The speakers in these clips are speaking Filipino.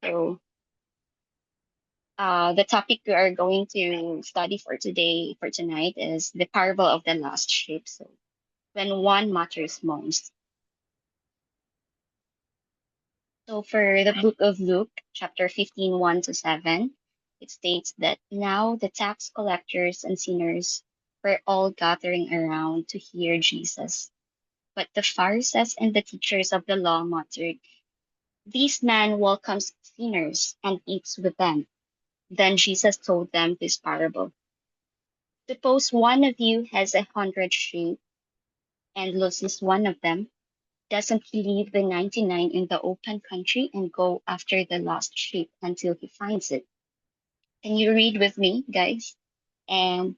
So, the topic we are going to study for today, for tonight, is the parable of the lost sheep. So, when one matters most. So, for the book of Luke, chapter 15, 1 to 7, it states that now the tax collectors and sinners were all gathering around to hear Jesus. But the Pharisees and the teachers of the law muttered, "This man welcomes sinners and eats with them." Then Jesus told them this parable. Suppose one of you has 100 sheep and loses one of them. Doesn't he leave the 99 in the open country and go after the lost sheep until he finds it? Can you read with me, guys? And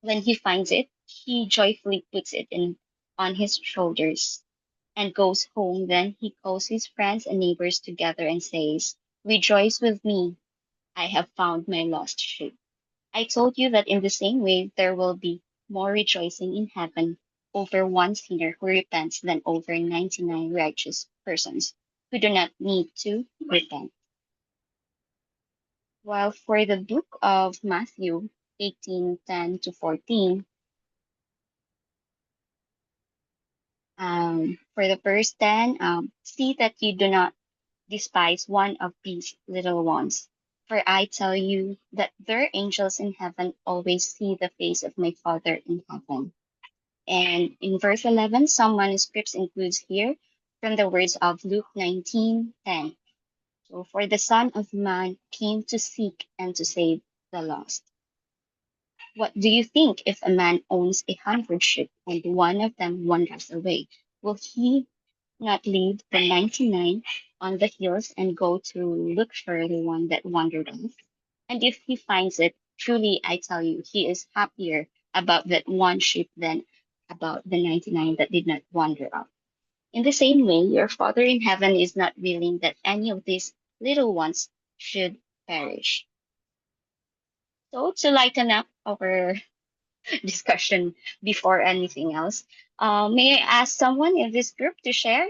when he finds it, he joyfully puts it in on his shoulders and goes home. Then he calls his friends and neighbors together and says, "Rejoice with me, I have found my lost sheep." I told you that in the same way there will be more rejoicing in heaven over one sinner who repents than over 99 righteous persons who do not need to repent. While for the book of Matthew 18:10 to 14, for the verse 10, see that you do not despise one of these little ones. For I tell you that their angels in heaven always see the face of my Father in heaven. And in verse 11, some manuscripts includes here from the words of Luke 19:10. So, for the Son of Man came to seek and to save the lost. What do you think if a man owns 100 sheep and one of them wanders away? Will he not leave the 99 on the hills and go to look for the one that wandered off? And if he finds it, truly I tell you, he is happier about that one sheep than about the 99 that did not wander off. In the same way, your Father in heaven is not willing that any of these little ones should perish. So, to lighten up our discussion before anything else, may I ask someone in this group to share?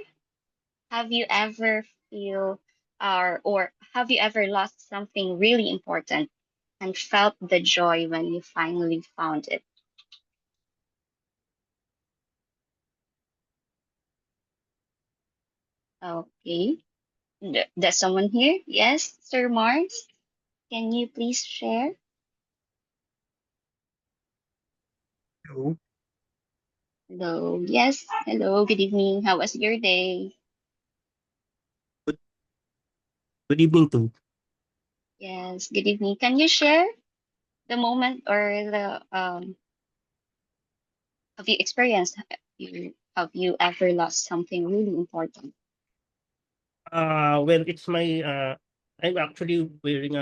Have you ever feel or have you ever lost something really important and felt the joy when you finally found it? Okay. There's someone here? Yes, Sir Mars. Can you please share? Hello. Hello. Yes. Hello. Good evening. How was your day? Good, good evening too. Yes. Good evening. Can you share the moment or the have you experienced have you ever lost something really important? Well, it's my I'm actually wearing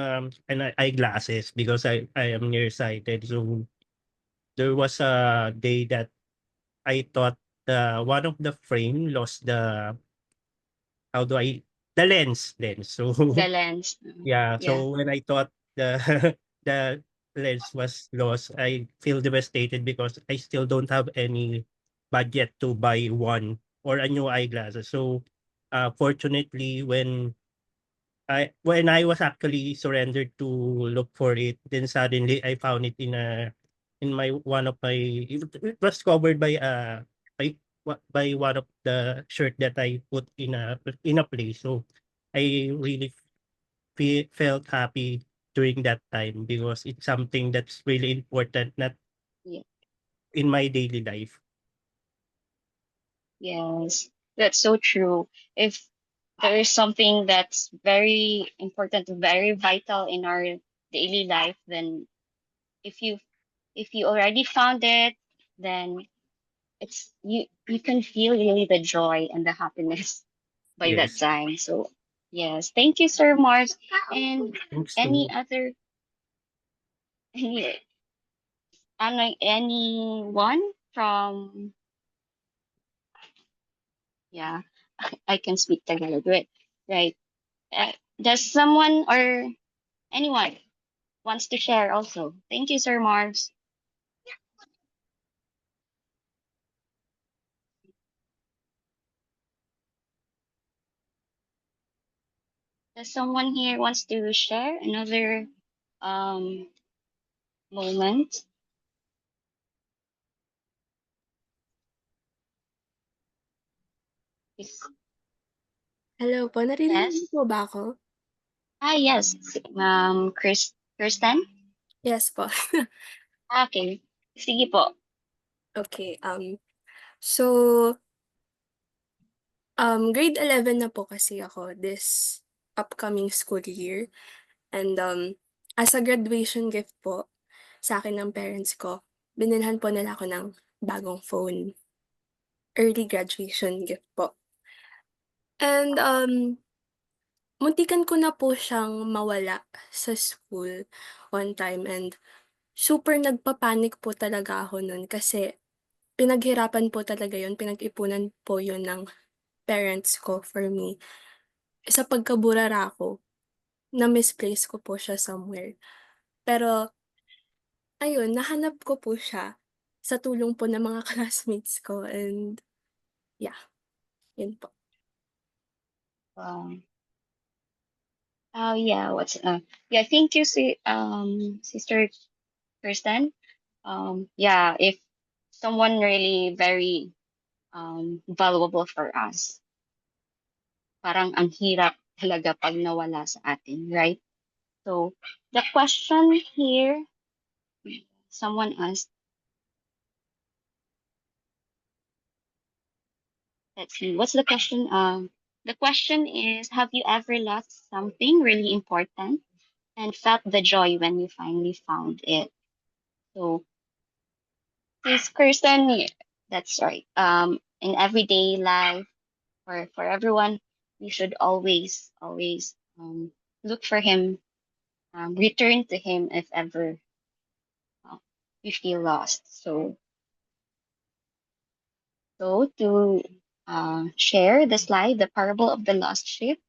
eyeglasses because I am nearsighted. So there was a day that I thought one of the frame lost the how do I the lens. So The lens. yeah, Yeah. so when I thought the the lens was lost, I feel devastated because I still don't have any budget to buy one or a new eyeglasses. So fortunately when I was actually surrendered to look for it, then suddenly I found it in my one of my it was covered by by one of the shirt that I put in a place. So I really felt happy during that time because it's something that's really important, not Yeah. in my daily life. Yes. That's so true. If there is something that's very important, very vital in our daily life, then if you if you already found it, then it's you can feel really the joy and the happiness by that Yes. time. So yes, thank you, Sir Mars. And Thanks any to other anyone from yeah, I can speak Tagalog, right? Uh, does someone or anyone wants to share also? Thank you, Sir Mars. Does someone here wants to share another um moment? Yes. Hello po, naririnig niyo Yes. po ba ako? Yes. Kristen? Yes po. Okay. Sige po. Okay, so, grade 11 na po kasi ako this upcoming school year and, as a graduation gift po sa'kin ng parents ko, binilhan po nila ako ng bagong phone. Early graduation gift po. And, muntikan ko na po siyang mawala sa school one time and super nagpa-panic po talaga ako nun kasi pinaghirapan po talaga yun, pinag-ipunan po yun ng parents ko for me. Sa pagkaburara ko, na-misplace ko po siya somewhere. Pero ayun, nahanap ko po siya sa tulong po ng mga classmates ko and yeah, yun po. Um, yeah, yeah, thank you, Sister Kristen. Yeah, if someone really very valuable for us, parang ang hirap talaga pag nawala sa atin, right? So the question here, someone asked, let's see, what's the question? The question is, have you ever lost something really important and felt the joy when you finally found it? So, this Kristen, yeah, that's right. In everyday life, for everyone, we should always look for him, return to him if ever uh, we feel lost. So to share the slide, the parable of the lost sheep.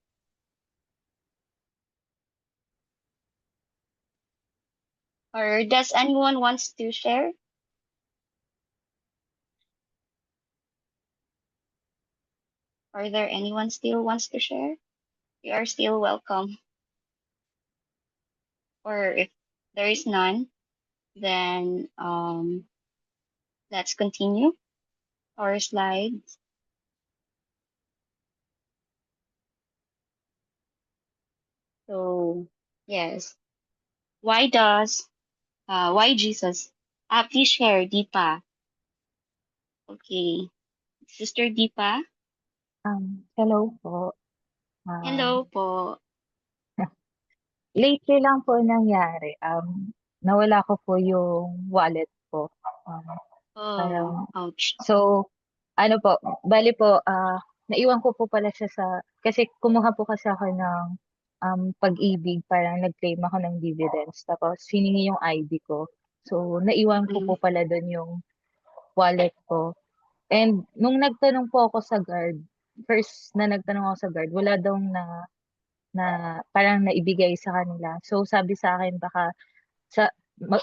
Or does anyone wants to share? Are there anyone still wants to share? You are still welcome. Or if there is none, then let's continue our slides. So yes, why Jesus? Please share, Deepa. Okay, Sister Deepa. Hello po. Hello po. Lately lang po nangyari, nawala ko po yung wallet ko. Um, Oh, parang ouch. so ano po, bale po, naiwan ko po pala siya kasi kumuha po kasi ako ng, Pag-ibig, parang nag-claim ako ng dividends tapos hiningi yung ID ko. So, naiwan ko po Mm, pala dun yung wallet ko. And nung nagtanong po ako sa guard, first na nagtanong ako sa guard, wala daw na parang naibigay sa kanila. So sabi sa akin baka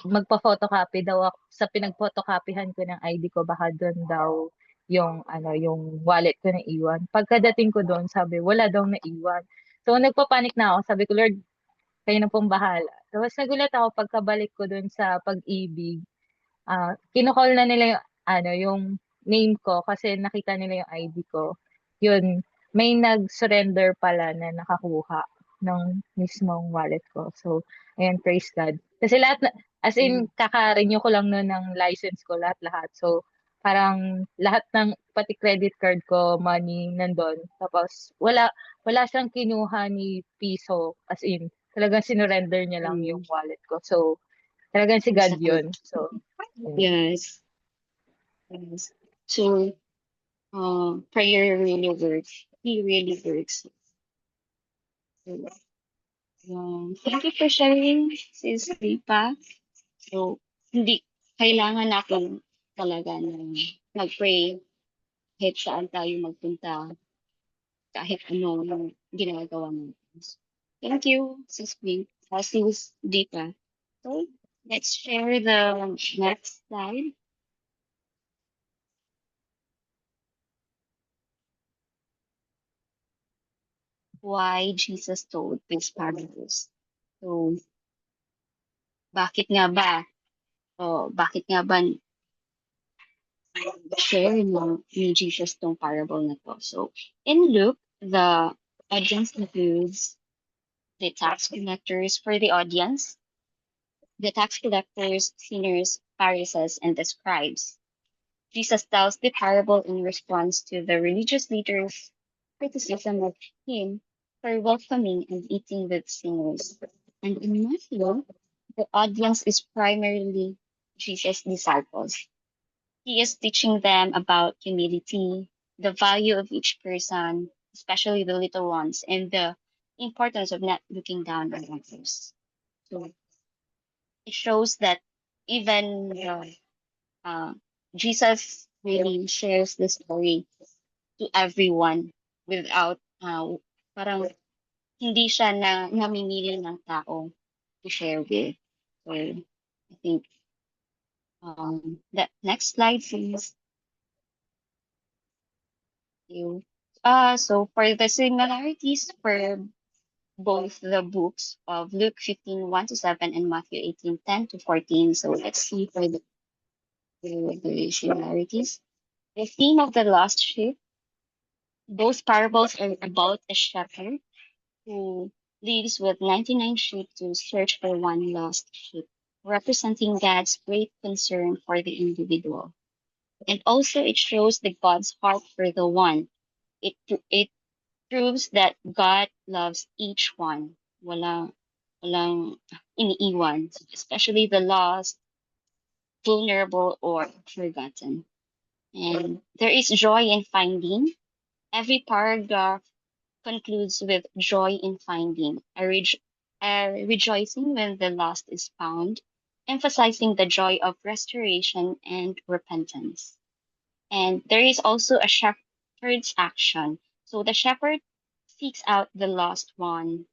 magpa-photocopy daw ako sa pinag-photocopyhan ko ng ID ko, baka doon daw yung ano yung wallet ko na iwan. Pagkadating ko doon, sabi wala daw naiwan. So nagpapanik na ako, sabi ko, Lord, kayo na pong bahala. Tapos nagulat ako pagkabalik ko doon sa Pag-ibig. Kino-call na nila yung ano, yung name ko kasi nakita nila yung ID ko. Yun, may nag-surrender pala na nakakuha ng mismong wallet ko. So, ayun, praise God. Kasi lahat na, as in, mm, kaka-renew ko lang noon ng license ko, lahat-lahat. So, parang lahat ng, pati credit card ko, money, nandun. Tapos, wala siyang kinuha ni piso. As in, talagang sinurrender niya lang yung mm. wallet ko. So, talagang si God Masakit. yun. So, yun. Yes. Yes. So, prayer really works. He really works. So, thank you for sharing, Sis Lipa. So, hindi, kailangan natin talaga na mag-pray kahit saan tayo magpunta, kahit ano yung ginagawa natin. Thank you, Sis Lipa. So, let's share the next slide. why Jesus told these parables. So, bakit nga ba? Bakit nga ba share ni Jesus tong parable na to? So, in Luke, the audience includes the tax collectors. For the audience, the tax collectors, sinners, Pharisees, and the scribes. Jesus tells the parable in response to the religious leaders' criticism of him for welcoming and eating with sinners. And in Matthew, the audience is primarily Jesus' disciples. He is teaching them about humility, the value of each person, especially the little ones, and the importance of not looking down on others. So it shows that even uh, Jesus really shares the story to everyone without parang hindi siya namimili ng tao to share with. So I think that next slide please. You. So for the similarities for both the books of Luke 15:1 to 7 and Matthew 18:10 to 14. So let's see for the similarities. The theme of the lost sheep. Both parables are about a shepherd who leaves with 99 sheep to search for one lost sheep, representing God's great concern for the individual. And also it shows the God's heart for the one. It proves that God loves each one. Walang iniiwan, especially the lost, vulnerable, or forgotten. And there is joy in finding. Every paragraph concludes with joy in finding, a rejoicing when the lost is found, emphasizing the joy of restoration and repentance. And there is also a shepherd's action. So the shepherd seeks out the lost one.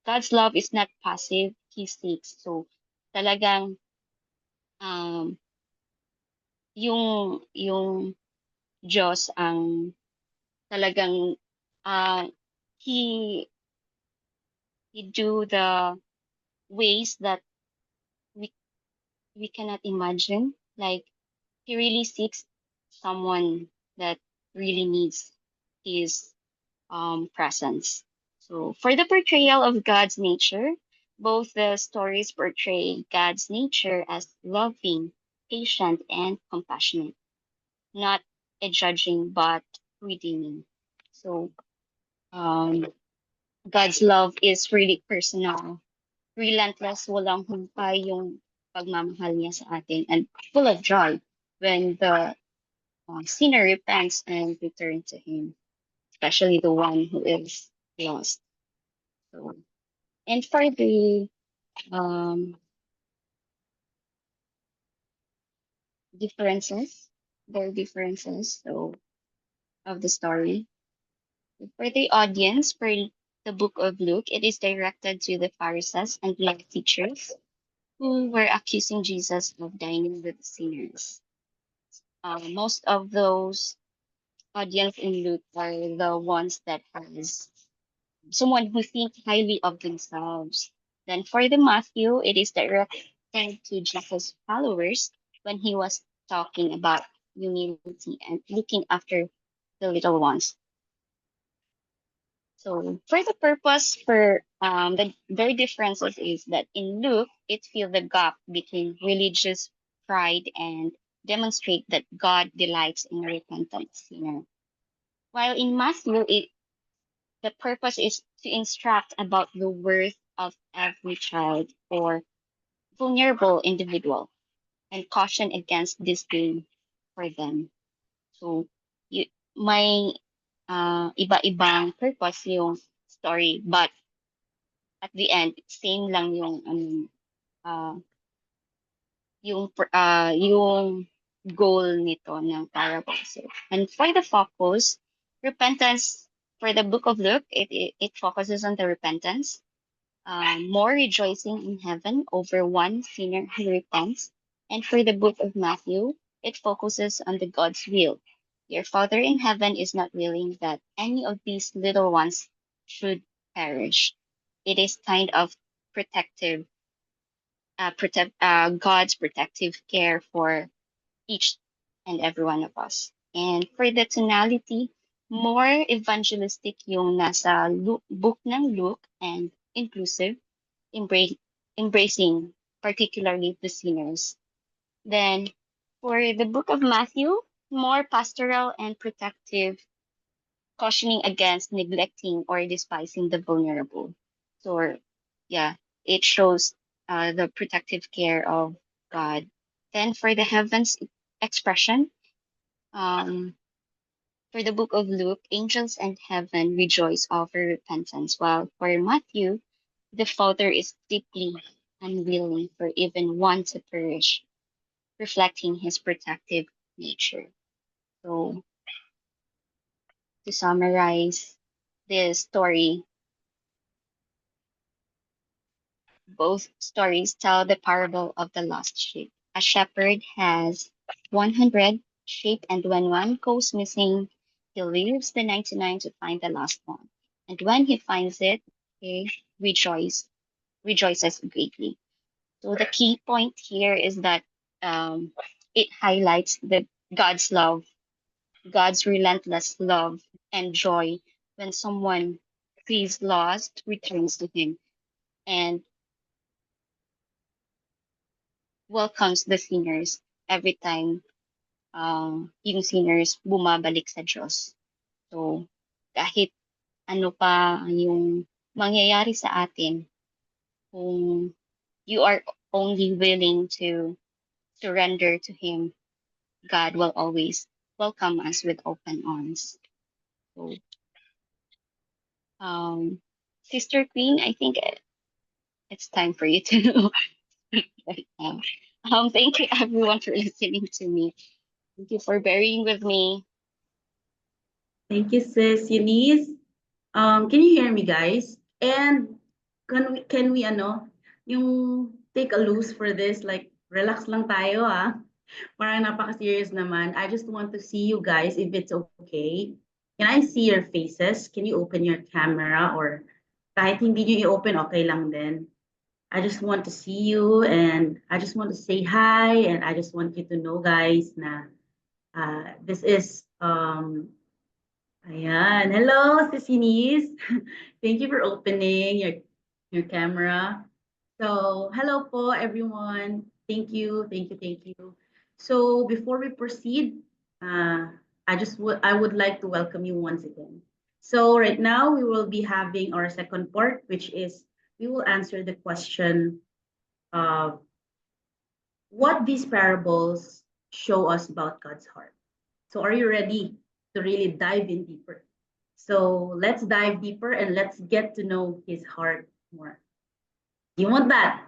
God's love is not passive, he seeks. So talagang um, yung Diyos ang talagang uh, he he do the ways that we we cannot imagine. Like he really seeks someone that really needs his presence. So for the portrayal of God's nature, both the stories portray God's nature as loving, patient, and compassionate, not a judging but redeeming. So um, God's love is really personal, relentless, walang humpay yung pagmamahal niya sa atin, and full of joy when the sinner repents and returns to Him, especially the one who is lost. So, and for the um, differences, their differences, so of the story. For the audience, for the book of Luke, it is directed to the Pharisees and law teachers who were accusing Jesus of dining with sinners. Most of those audience in Luke are the ones that has someone who think highly of themselves. Then for the Matthew, it is directed to Jesus' followers when he was talking about humility and looking after the little ones. So for the purpose for the very differences is that in Luke it fills the gap between religious pride and demonstrate that God delights in a repentant sinner. While in Matthew the purpose is to instruct about the worth of every child or vulnerable individual and caution against disdain for them. So you, may iba-ibang purpose yung story, but at the end, same lang uh, yung goal nito ng parable. So, and for the focus, repentance for the book of Luke, it focuses on the repentance, more rejoicing in heaven over one sinner who repents. And for the book of Matthew, it focuses on the God's will. Your Father in heaven is not willing that any of these little ones should perish. It is kind of protective, God's protective care for each and every one of us. And for the tonality, more evangelistic yung nasa book ng Luke and inclusive, embrace, embracing particularly the sinners. Then for the book of Matthew, more pastoral and protective, cautioning against neglecting or despising the vulnerable. So, yeah, it shows the protective care of God. Then for the heavens expression, um, for the book of Luke, angels and heaven rejoice over repentance, while for Matthew, the Father is deeply unwilling for even one to perish, reflecting his protective nature. So, to summarize this story, both stories tell the parable of the lost sheep. A shepherd has 100 sheep, and when one goes missing, he leaves the 99 to find the lost one. And when he finds it, he rejoices greatly. So the key point here is that it highlights the God's love, God's relentless love and joy when someone who is lost returns to Him and welcomes the sinners every time yung sinners bumabalik sa Diyos. So, kahit ano pa yung mangyayari sa atin, kung you are only willing to surrender to Him, God will always welcome us with open arms. So, Sister Queen, I think it's time for you to right now. Thank you everyone for listening to me. Thank you for bearing with me. Thank you, sis Eunice. Can you hear me, guys? And can we yung take a loose for this, like relax lang tayo Parang napaka-serious naman. I just want to see you guys if it's okay. Can I see your faces? Can you open your camera or kahit hindi nyo i-open, okay lang din. I just want to see you and I just want to say hi and I just want you to know, guys, na this is ayan. Hello, Sis. Thank you for opening your camera. So, hello po, everyone. Thank you. So, before we proceed, I would like to welcome you once again. So, right now we will be having our second part, which is we will answer the question of what these parables show us about God's heart. So, are you ready to really dive in deeper? So, let's dive deeper and let's get to know His heart more. You want that?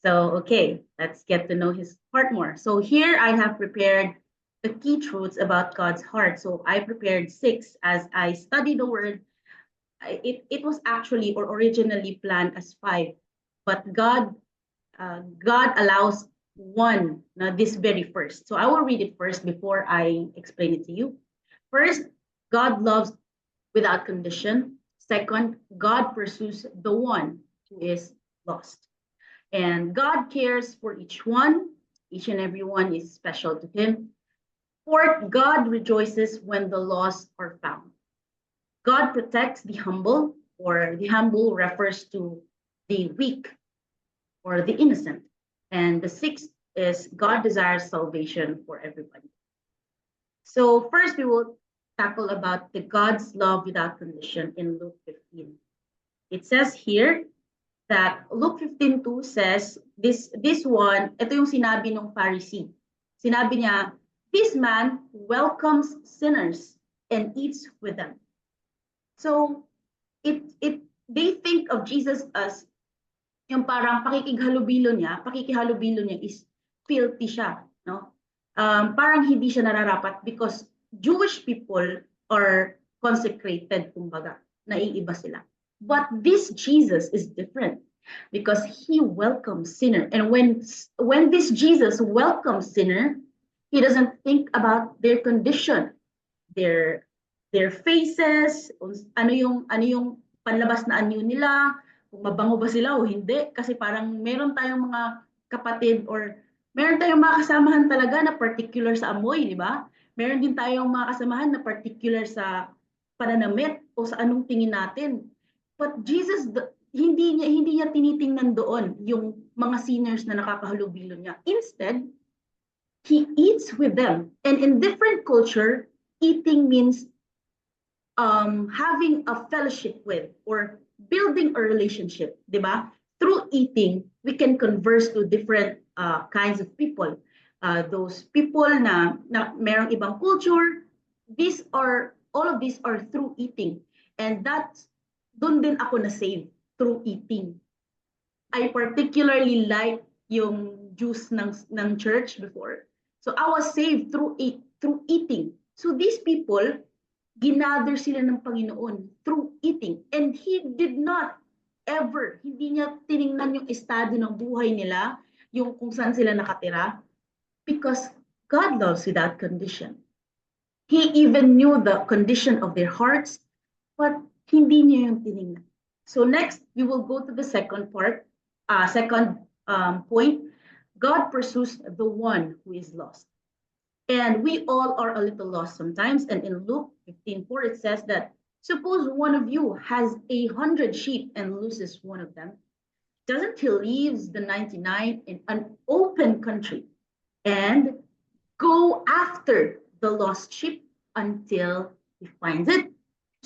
So, okay, let's get to know His heart more. So, here I have prepared the key truths about God's heart. So, I prepared 6 as I studied the word. It was actually or originally planned as 5, but God allows one, this very first. So I will read it first before I explain it to you. First, God loves without condition. Second, God pursues the one who is lost. And God cares for each one. Each and every one is special to Him. Fourth, God rejoices when the lost are found. God protects the humble, or the humble refers to the weak or the innocent. And the sixth is God desires salvation for everybody. So first we will tackle about the God's love without condition in Luke 15. It says here that Luke 15:2 says, this one, ito yung sinabi ng Pharisee. Sinabi niya, this man welcomes sinners and eats with them. So they think of Jesus as yung parang pakikihalubilo niya is filthy siya, no? Parang hindi siya nararapat because Jewish people are consecrated, kumbaga, naiiba sila. But this Jesus is different because He welcomes sinner. And when this Jesus welcomes sinner, He doesn't think about their condition, their faces, ano yung panlabas na anyo nila, kung mabango ba sila o hindi. Kasi parang meron tayong mga kapatid or meron tayong mga kasamahan talaga na particular sa amoy, di ba? Meron din tayong mga kasamahan na particular sa pananamit o sa anong tingin natin. But Jesus, hindi niya tinitingnan doon yung mga sinners na nakakahalubilo niya. Instead, he eats with them. And in different culture, eating means having a fellowship with or building a relationship, di ba? Through eating, we can converse to different kinds of people. Those people na merong ibang culture, all of these are through eating. And that's, doon din ako na-save through eating. I particularly like yung juice ng church before. So I was saved through eating. So these people, ginather sila ng Panginoon through eating. And He did not ever, hindi niya tiningnan yung estado ng buhay nila, yung kung saan sila nakatira, because God loves without condition. He even knew the condition of their hearts, but hindi niya yung tiningnan. So next, we will go to the second part, second point. God pursues the one who is lost. And we all are a little lost sometimes. And in Luke 15:4, it says that, suppose one of you has 100 sheep and loses one of them. Doesn't he leaves the 99 in an open country and go after the lost sheep until he finds it?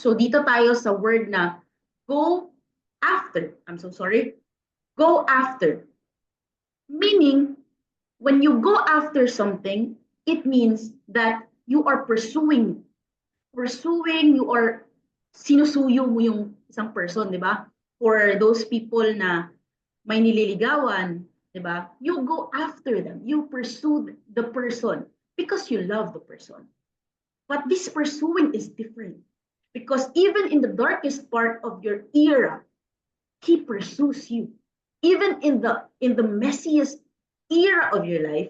So dito tayo sa word na go after. I'm so sorry. Go after. Meaning, when you go after something, it means that you are pursuing, you are sinusuyo mo yung isang person, di ba? For those people na may nililigawan, di ba? You go after them. You pursue the person because you love the person. But this pursuing is different because even in the darkest part of your era, He pursues you. Even in the messiest era of your life,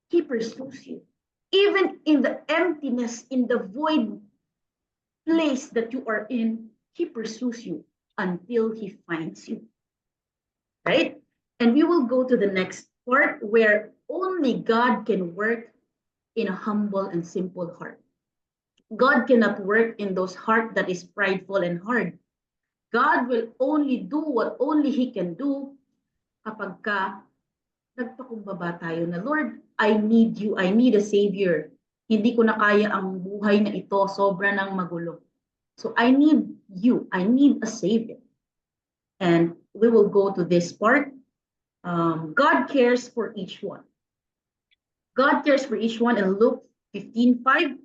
He pursues you. Even in the emptiness, in the void place that you are in, He pursues you until He finds you. Right? And we will go to the next part where only God can work in a humble and simple heart. God cannot work in those heart that is prideful and hard. God will only do what only He can do kapag ka nagpakumbaba tayo na, Lord, I need you. I need a Savior. Hindi ko na kaya ang buhay na ito. Sobra ng magulo. So I need you. I need a Savior. And we will go to this part. God cares for each one. God cares for each one. In Luke 15:5,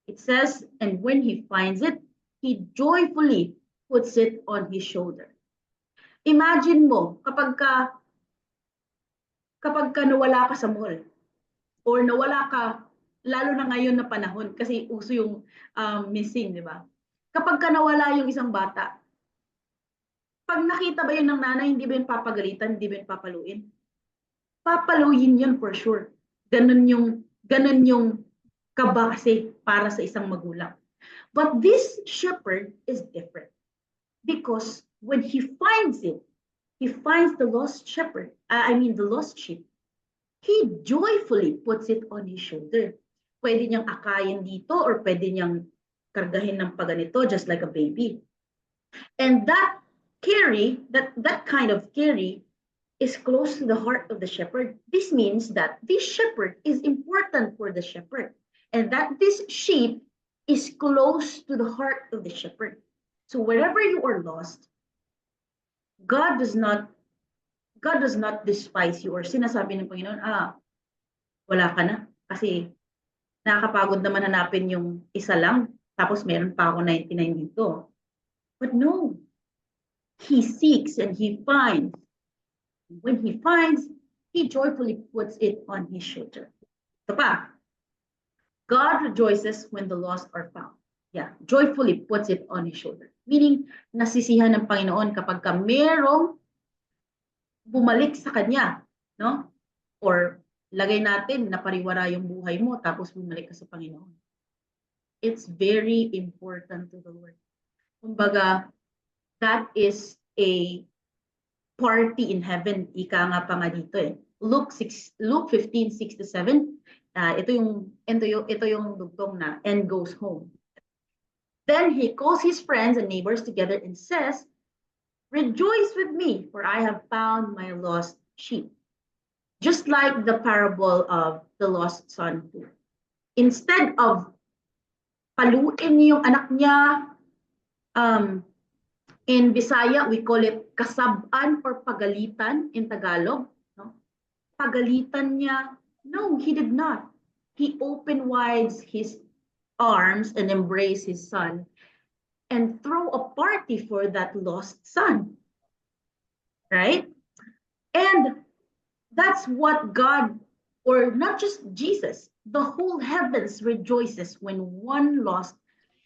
it says, and when He finds it, He joyfully puts it on His shoulder. Imagine mo, kapag ka nawala ka sa mall, or nawala ka, lalo na ngayon na panahon, kasi uso yung missing, di ba? Kapag ka nawala yung isang bata, pag nakita ba yun ng nanay, hindi ba yun papagalitan, hindi ba yun papaluin? Papaluin yun for sure. Ganun yung kaba kasi para sa isang magulang. But this shepherd is different. Because when he finds it, he finds the lost shepherd, the lost sheep, he joyfully puts it on his shoulder. Pwede niyang akayin dito or pwede niyang kargahin ng paganito just like a baby. And that kind of carry is close to the heart of the shepherd. This means that this shepherd is important for the shepherd and that this sheep is close to the heart of the shepherd. So wherever you are lost, God does not despise you or sinasabi ng Panginoon, wala ka na kasi nakakapagod naman hanapin yung isa lang tapos meron pa ako 99 dito. But no, He seeks and He finds. When He finds, He joyfully puts it on His shoulder. Ito pa, God rejoices when the lost are found. Yeah, joyfully puts it on His shoulder. Meaning, nasisihan ng Panginoon kapag ka merong bumalik sa Kanya, no? Or lagay natin na pariwara yung buhay mo tapos bumalik ka sa Panginoon. It's very important to the Lord. Kumbaga, that is a party in heaven. Ika nga pa nga dito eh. Luke 15:6-7. Ito yung dugtong na, and goes home. Then he calls his friends and neighbors together and says, "Rejoice with me, for I have found my lost sheep." Just like the parable of the lost son. Instead of paluin yung anak niya, in Bisaya, we call it kasab'an or pagalitan in Tagalog. No? Pagalitan niya. No, he did not. He opened wide his arms and embraced his son and throw a party for that lost son. Right? And that's what God, or not just Jesus, the whole heavens rejoices when one lost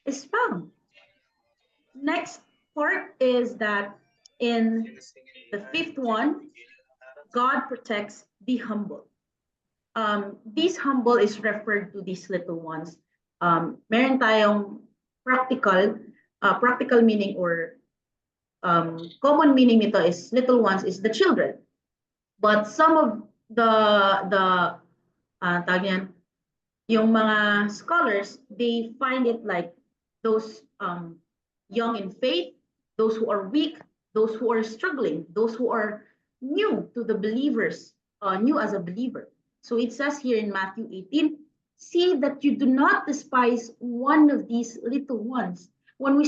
is found. Next part is that in the fifth one, God protects the humble. This humble is referred to these little ones. Meron tayong practical meaning, or common meaning nito is little ones is the children. But some of the yung mga scholars, they find it like those young in faith, those who are weak, those who are struggling, those who are new to the believers, new as a believer. So it says here in Matthew 18, "See that you do not despise one of these little ones." When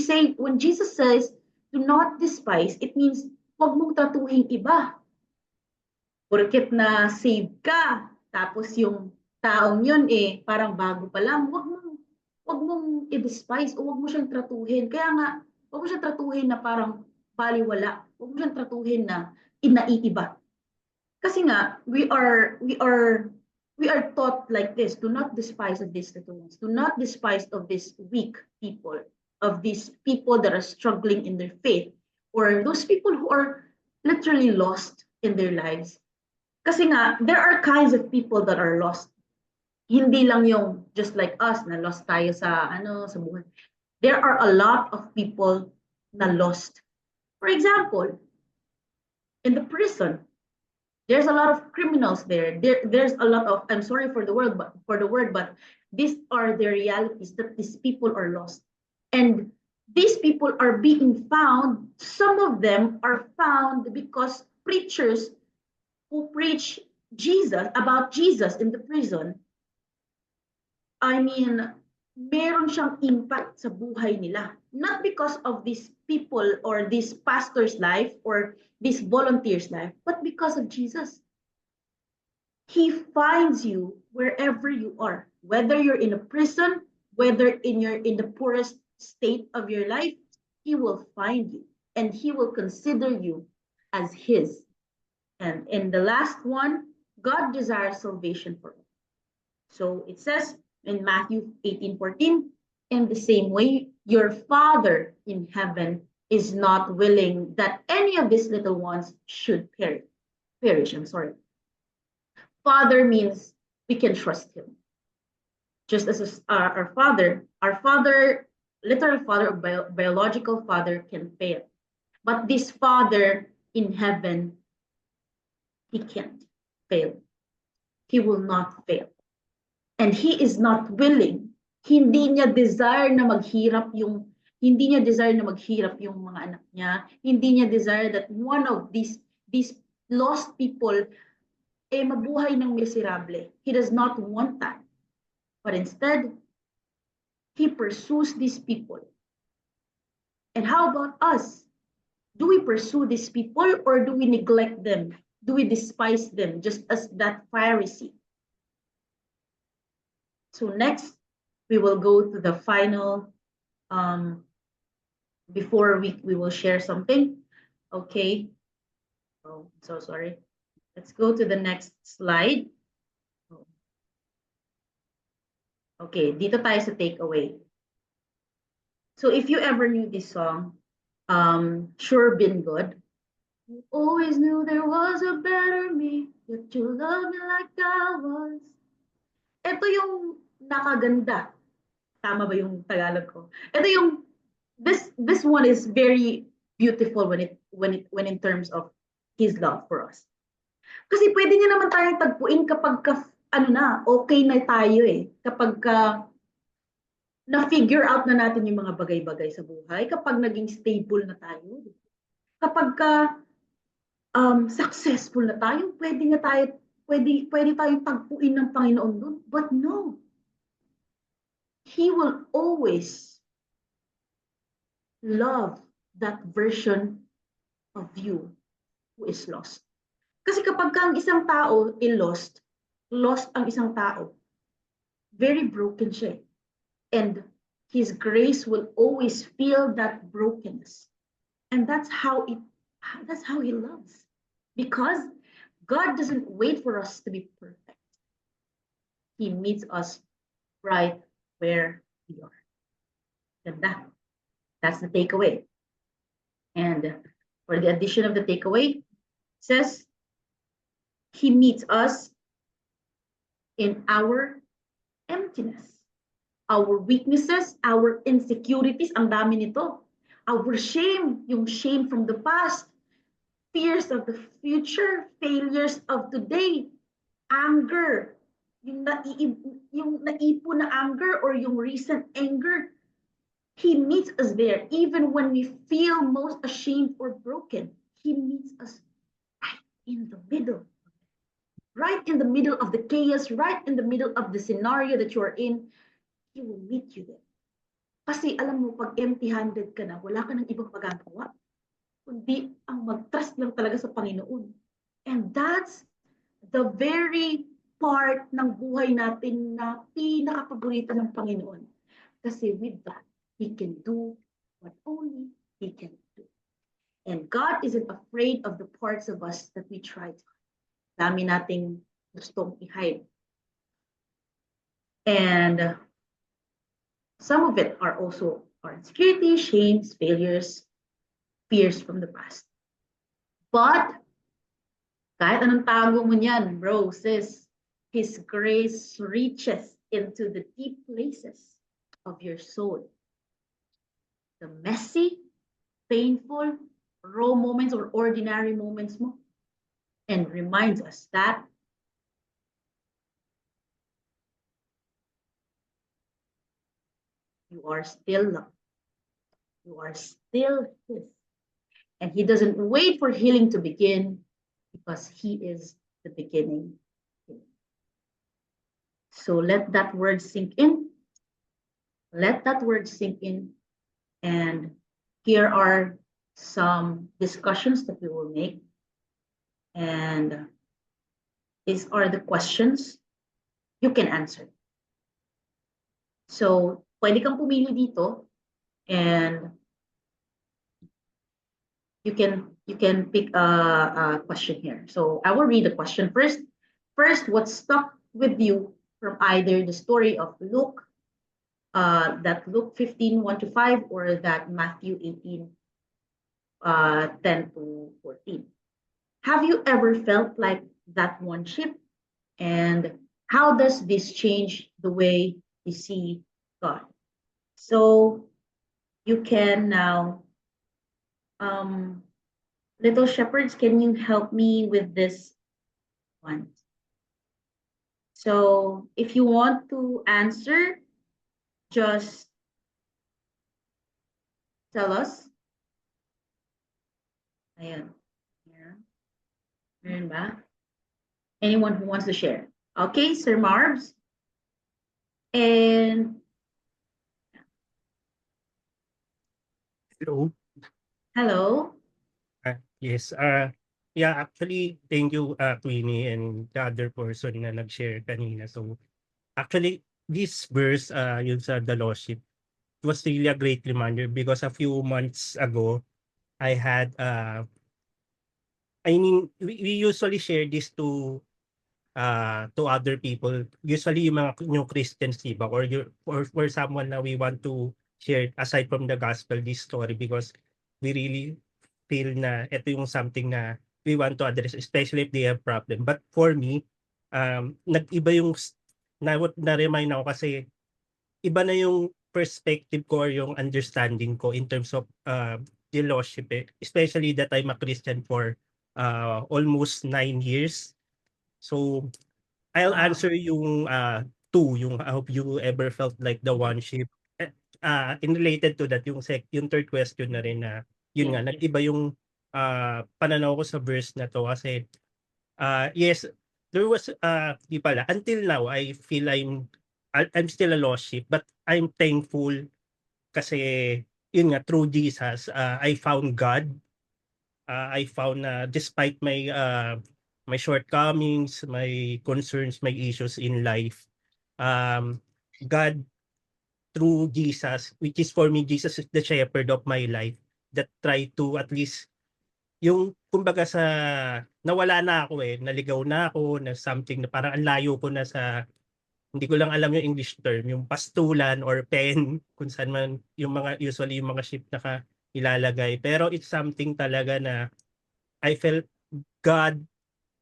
Jesus says, "Do not despise," it means huwag mong tratuhin iba. Porket na save ka, tapos yung taong yun parang bago pa lang, wag mong i-despise o wag mo siyang tratuhin. Kaya nga, wag mo siyang tratuhin na parang baliwala. Wag mo siyang tratuhin na inaiiba. Kasi nga, we are taught like this: do not despise of these little ones. Do not despise of these weak people, of these people that are struggling in their faith, or those people who are literally lost in their lives. Kasi nga, there are kinds of people that are lost. Hindi lang yung just like us na lost tayo sa buhay. There are a lot of people na lost. For example, in the prison, there's a lot of criminals there. There's a lot of, I'm sorry for the word, but these are the realities, that these people are lost. And these people are being found. Some of them are found because preachers who preach about Jesus in the prison, I mean, meron siyang impact sa buhay nila. Not because of these people or this pastor's life or this volunteer's life, but because of Jesus. He finds you wherever you are, whether you're in a prison, whether in the poorest state of your life, he will find you and he will consider you as his. And in the last one, God desires salvation for all. So it says in Matthew 18:14, in the same way, your Father in heaven is not willing that any of these little ones should perish. Father means we can trust him. Just as our father, literal father or biological father can fail. But this Father in heaven, he can't fail. He will not fail. And he is not willing. Hindi niya desire na maghirap yung mga anak niya. Hindi niya desire that one of these lost people mabuhay ng miserable. He does not want that. But instead, he pursues these people. And how about us? Do we pursue these people or do we neglect them? Do we despise them just as that Pharisee? So next, we will go to the final, before we will share something. Okay. Oh, so sorry. Let's go to the next slide. Okay, dito tayo sa takeaway. So if you ever knew this song, Sure Been Good, you always knew there was a better me, that you love me like I was. Ito yung nakaganda. Tama ba yung Tagalog ko? Ito yung, this one is very beautiful when in terms of His love for us. Kasi pwede niya naman tayong tagpuin kapag okay na tayo eh. Kapag na-figure out na natin yung mga bagay-bagay sa buhay, kapag naging stable na tayo, kapag successful na tayo, pwede tayong tagpuin ng Panginoon doon. But no. He will always love that version of you who is lost. Kasi kapag ang isang tao lost ang isang tao, very broken siya. And His grace will always feel that brokenness. And that's how He loves. Because God doesn't wait for us to be perfect. He meets us right where we are. Ganda. That's the takeaway. And for the addition of the takeaway, says, He meets us in our emptiness, our weaknesses, our insecurities, ang dami nito. Our shame, yung shame from the past, fears of the future, failures of today, anger, yung naipon na anger or yung recent anger. He meets us there, even when we feel most ashamed or broken. He meets us right in the middle. Right in the middle of the chaos, right in the middle of the scenario that you are in, He will meet you there. Kasi alam mo, pag empty-handed ka na, wala ka ng ibang magagawa, kundi ang mag-trust lang talaga sa Panginoon. And that's the very part ng buhay natin na pinaka-paborito ng Panginoon. Kasi with that, He can do what only He can do. And God isn't afraid of the parts of us that we try to. Dami nating gustong i-hide. And some of it are also our insecurities, shames, failures, fears from the past. But kahit anong tago mo niyan, bro, sis, His grace reaches into the deep places of your soul. The messy, painful, raw moments or ordinary moments mo, and reminds us that you are still loved. You are still His. And He doesn't wait for healing to begin because He is the beginning. So let that word sink in. Let that word sink in. And here are some discussions that we will make. And these are the questions you can answer. So, pwede kang pumili dito and you can pick a question here. So, I will read the question first. First, what stuck with you from either the story of Luke, that Luke 15, 1-5, or that Matthew 18, 10 to 14. Have you ever felt like that one ship? And how does this change the way you see God? So you can now, little shepherds, can you help me with this one? So if you want to answer, just tell us. Ayan. Meron ba? Anyone who wants to share? Okay, Sir Marbs. And Hello. hello. Yes. Yeah, actually, thank you, Queenie, and the other person na nag-share kanina. So, actually, this verse, yung sa the lost sheep, was really a great reminder because a few months ago, I had, I mean, we usually share this to other people. Usually, yung mga new Christians, diba? Or someone na we want to share aside from the gospel, this story, because we really feel na ito yung something na we want to address, especially if they have problem. But for me, nag-iba yung, na-remind ako kasi iba na yung perspective ko or yung understanding ko in terms of the lordship, especially that I'm a Christian for almost 9 years. So I'll Wow. answer yung two, yung have you ever felt like the one ship? In related to that, yung third question na rin na yun nga, Yes. nag-iba yung pananaw ko sa verse na to kasi yes, there was di pala, until now I feel I'm still a lost sheep, but I'm thankful kasi yun nga, through Jesus, I found God. I found na despite my shortcomings, my concerns, my issues in life, God through Jesus, which is for me, Jesus is the shepherd of my life that try to at least yung kumbaga sa nawala na ako naligaw na ako na something na parang ang layo ko na sa hindi ko lang alam yung English term, yung pastulan or pen kung saan man yung mga usually yung mga ship ilalagay. Pero it's something talaga na I felt God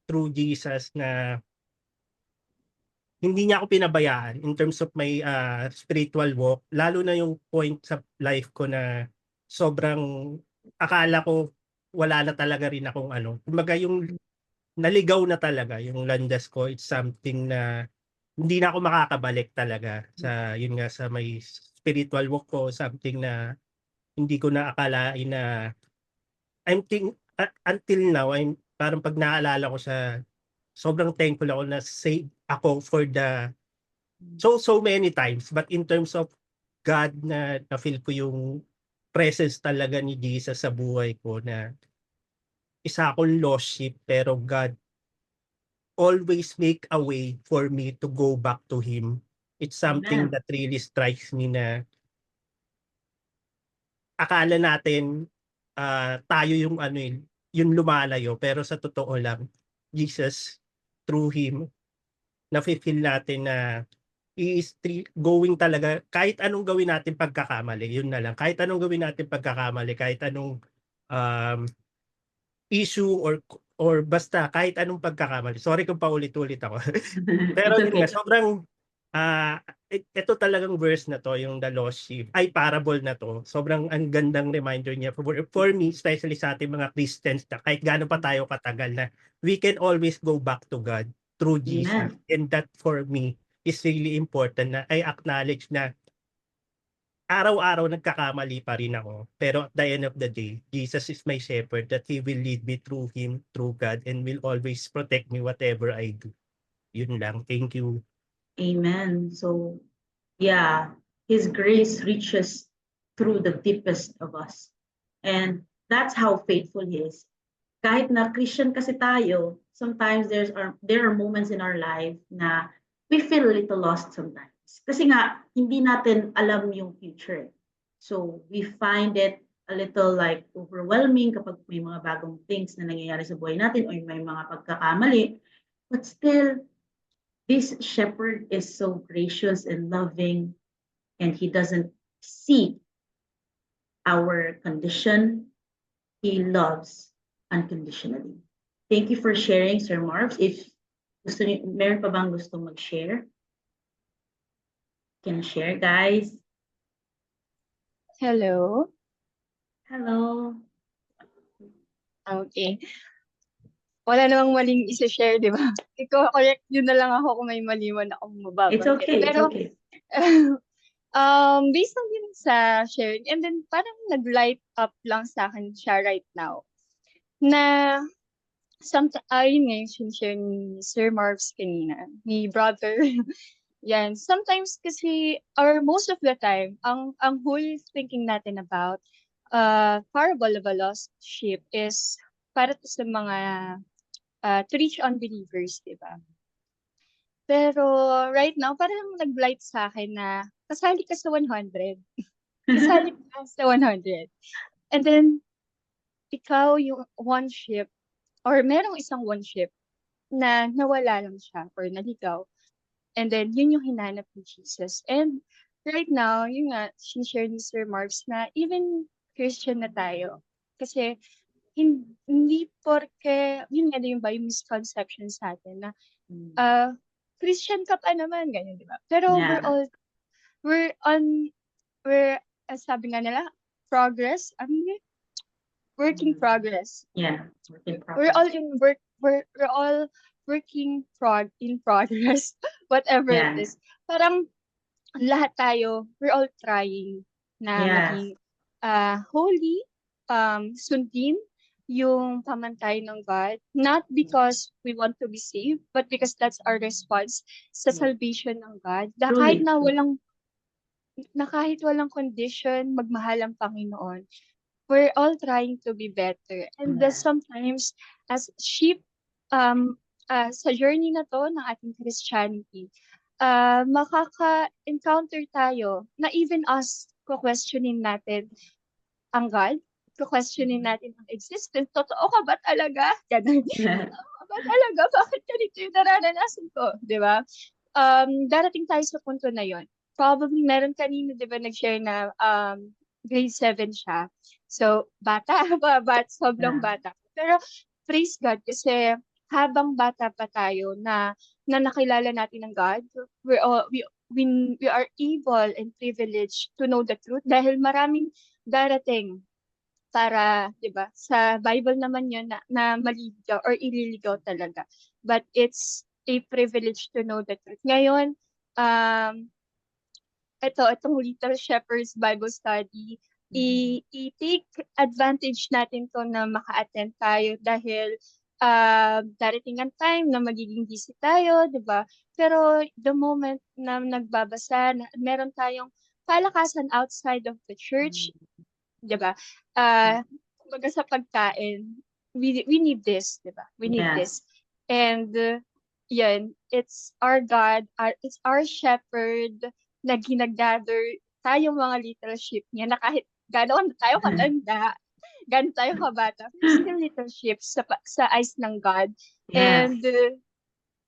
through Jesus na hindi niya ako pinabayaan in terms of my spiritual walk, lalo na yung point sa life ko na sobrang akala ko wala na talaga rin akong kumbaga yung naligaw na talaga yung landas ko. It's something na hindi na ako makakabalik talaga sa yun nga sa may spiritual walk ko, something na hindi ko na akalain na until now I'm parang pag naalala ko sa sobrang thankful ako na saved ako for the so many times, but in terms of God na na-feel ko yung presence talaga ni Jesus sa buhay ko na isa akong lost sheep pero God always make a way for me to go back to Him. It's something Amen. that really strikes me na akala natin tayo yung yung lumalayo pero sa totoo lang Jesus through Him nafi-feel natin na He is going talaga kahit anong gawin natin pagkakamali, yun na lang. Kahit anong gawin natin pagkakamali, kahit anong um, issue or basta kahit anong pagkakamali. Sorry kung paulit-ulit ako. Pero It's yun nga, okay. sobrang ito talagang verse na to, yung The Lost Sheep, ay parable na to. Sobrang ang gandang reminder niya for me, especially sa ating mga Christians na kahit gaano pa tayo katagal na we can always go back to God through Jesus. Amen. And that for me is really important na I acknowledge na araw-araw nagkakamali pa rin ako. Pero at the end of the day, Jesus is my shepherd that He will lead me through Him, through God, and will always protect me whatever I do. Yun lang. Thank you. Amen. So, yeah, His grace reaches through the deepest of us. And that's how faithful He is. Kahit na Christian kasi tayo, sometimes there are moments in our life na we feel a little lost sometimes. Kasi nga, hindi natin alam yung future. So, we find it a little like overwhelming kapag may mga bagong things na nangyayari sa buhay natin o may mga pagkakamali. But still, this shepherd is so gracious and loving, and he doesn't see our condition. He loves unconditionally. Thank you for sharing, Sir Marvs. If gusto niyo, meron pa bang gusto mag-share? Can share, guys. Hello. Hello. Okay. Wala namang maling ise-share, di ba? Ikaw, correct yun na lang ako kung may mali man akong It's mababanggit. okay. It's Pero, okay. based on yun sa sharing, and then parang nag-light up lang sa akin siya right now, na yun nga yung share ni Sir Marv's kanina, ni brother. Yan. Sometimes kasi, or most of the time, ang whole thinking natin about parable of a lost sheep is para to sa mga to reach unbelievers, di ba? Pero right now, parang nag-light sa akin na kasali ka sa 100. Kasali ka sa 100. And then, ikaw yung one ship, or merong isang one ship na nawala lang siya or naligaw. And then, yun yung hinanap ni Jesus. And right now, yun nga, sinishare ni Sir Marks na even Christian na tayo. Kasi, hindi porke, yun nga yung ba yung misconception sa atin na Christian ka pa naman, ganyan, di ba? Pero Yeah. we're, sabi nga nila, progress, work in progress. Yeah, work in We're progress. all in work. We're all working in progress, whatever it Yeah. is. Parang lahat tayo, we're all trying na Yes. maging holy, sundin yung pamantay ng God, not because we want to be saved, but because that's our response sa salvation ng God. Na kahit Truly. na kahit walang condition, magmahal ang Panginoon. We're all trying to be better. And Yeah. sometimes, as sheep, sa journey na to ng ating Christianity, makaka-encounter tayo na even us, questionin natin ang God, questionin natin ang existence. Totoo ka ba talaga? Ganun. Totoo ka ba talaga? Bakit ganito yung nararanasan ko? Di ba? Darating tayo sa punto na yon. Probably meron kanina, di ba, nag-share na grade 7 siya. So, bata pa, sobrang Yeah. bata. Pero, praise God, kasi habang bata pa tayo na nakilala natin ng God, we are able and privileged to know the truth dahil maraming darating para, 'di ba? Sa Bible naman 'yun na maliligaw or ililigaw talaga. But it's a privilege to know the truth. Ngayon, itong Little Shepherds Bible Study, i-take advantage natin to na maka-attend tayo dahil darating ang time na magiging busy tayo, 'di ba? Pero the moment na nagbabasa, meron tayong palakasan outside of the church, 'di ba? Kumbaga sa pagkain, we need this, 'di ba? We need Yes. this. And yan, it's our God, it's our shepherd na ginagather tayong mga little sheep niya na kahit gano'n tayo katanda, gano'n tayo kabata, we're still little sheep sa eyes ng God. Yes. And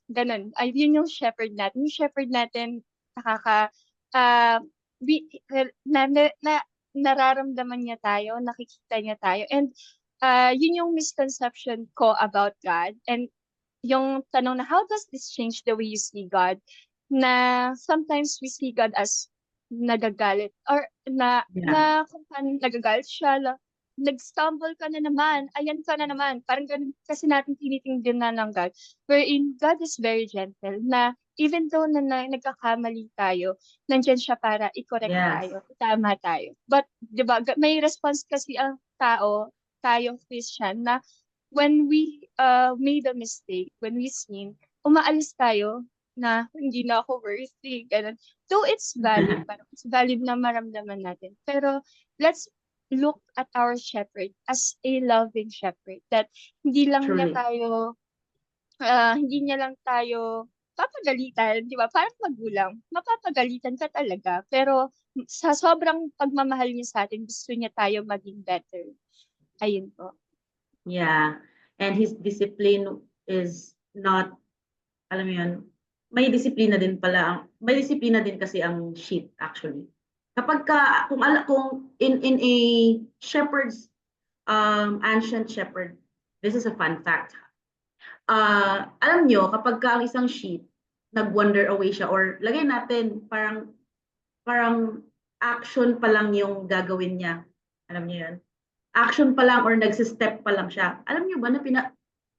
ganun, ay yun yung shepherd natin. Yung shepherd natin nararamdaman niya tayo, nakikita niya tayo. And yun yung misconception ko about God. And yung tanong na, how does this change the way you see God? Na sometimes we see God as nagagalit or na kung paano nagagalit siya, nag-stumble ka na naman, ayan ka na naman. Parang ganun kasi natin tinitingnan na ng God. Wherein God is very gentle na even though na nagkakamali tayo, nandiyan siya para i-correct Yes. tayo, tama tayo. But, di ba, may response kasi ang tayong Christian na when we made a mistake, when we sin, umaalis tayo na hindi na ako worthy, ganun. Though it's valid, parang it's valid na maramdaman natin. Pero let's look at our shepherd as a loving shepherd that hindi lang niya Truly. tayo, hindi niya lang tayo papagalitan, di ba? Parang magulang, mapapagalitan ka talaga. Pero sa sobrang pagmamahal niya sa atin, gusto niya tayo maging better. Ayun po. Yeah. And his discipline is not, alam mo yun, may disiplina din kasi ang sheep actually. Kapag kung in a shepherd's ancient shepherd, this is a fun fact. Alam nyo, kapag ang isang sheep nag-wander away siya or lagay natin parang action pa lang yung gagawin niya. Alam niyo 'yan? Action pa lang or nagsi-step pa lang siya. Alam niyo ba na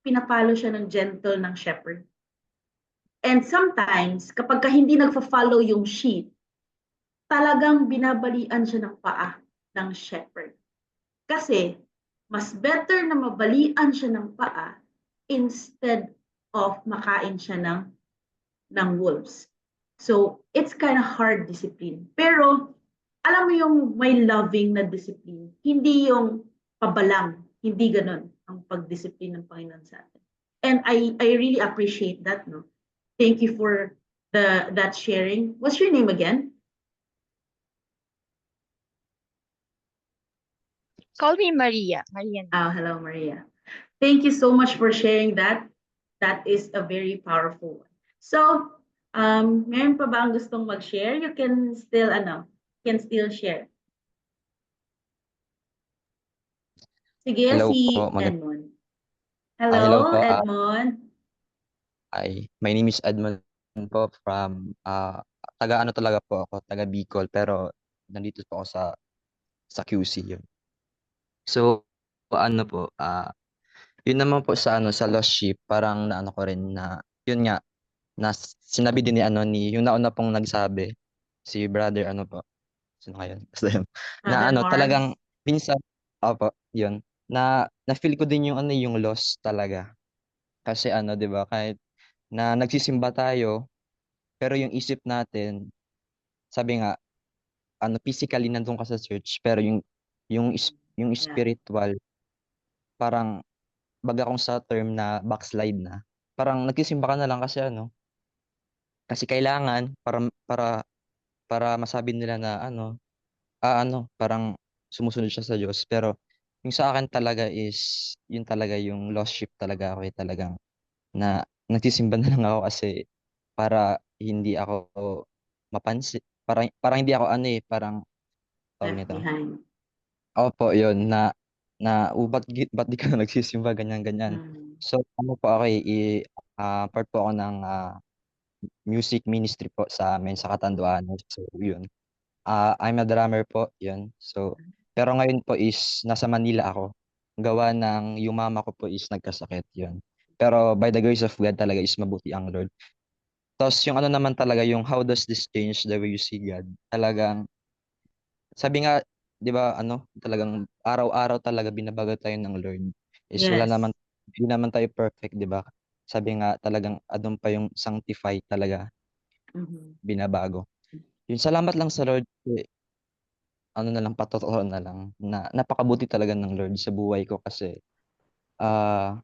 pinapalo siya ng gentle ng shepherd? And sometimes, kapag hindi nagfa-follow yung sheep, talagang binabalian siya ng paa ng shepherd. Kasi, mas better na mabalian siya ng paa instead of makain siya ng wolves. So, it's kind of hard discipline. Pero, alam mo yung may loving na discipline. Hindi yung pabalang. Hindi ganun ang pag-discipline ng Panginoon sa atin. And I really appreciate that, no? Thank you for that sharing. What's your name again? Call me Maria. Maria. Oh, hello, Maria. Thank you so much for sharing that. That is a very powerful one. So, meron pa ba ang gustong mag-share? You can still share. Sige, Hello si po, Edmond. hello Hello, po. Edmond. Hi, my name is Edmond po from taga ano talaga po ako, taga Bicol pero nandito po ako sa QC yun. So ano po, yun naman po sa ano, sa lost sheep, parang naano ko rin na, yun nga, na sinabi din ni ano, ni yung nauna pong nagsabi, si brother ano po, sino nga yun? Basta yun, na Brother ano, talagang Marbs. minsan, opo, yun, na-feel ko din yung ano, yung loss talaga. Kasi ano, 'di ba, kahit na nagsisimba tayo, pero yung isip natin, sabi nga, ano, physically nandun ka sa church, pero yung Yeah. spiritual, parang, baga kung sa term na backslide na. Parang nagsisimba ka na lang kasi ano, kasi kailangan para masabi nila na ano, ano, parang sumusunod siya sa Diyos. Pero yung sa akin talaga is, yun talaga yung lost sheep talaga ako, talagang na nagsisimba na lang ako kasi para hindi ako mapansin, parang hindi ako ano, parang tawag Left nito. behind. Opo, yun na, ba't di ka na nagsisimba ganyan, ganyan. Mm. So ano po ako, part po ako ng, music ministry po sa amin sa Catanduanes. So yun, I'm a drummer po, yun. So pero ngayon po is nasa Manila ako, gawa ng yung mama ko po is nagkasakit, yun. Pero by the grace of God talaga is mabuti ang Lord. Tapos yung ano naman talaga, yung how does this change the way you see God? Talagang, sabi nga, 'di ba ano, talagang araw-araw talaga binabago tayo ng Lord. Is wala Yes. naman, hindi naman tayo perfect, 'di ba? Sabi nga talagang andun pa yung sanctify talaga, Mhm. binabago. Yung salamat lang sa Lord kasi ano na lang, patotoo na lang na napakabuti talaga ng Lord sa buhay ko kasi, ah,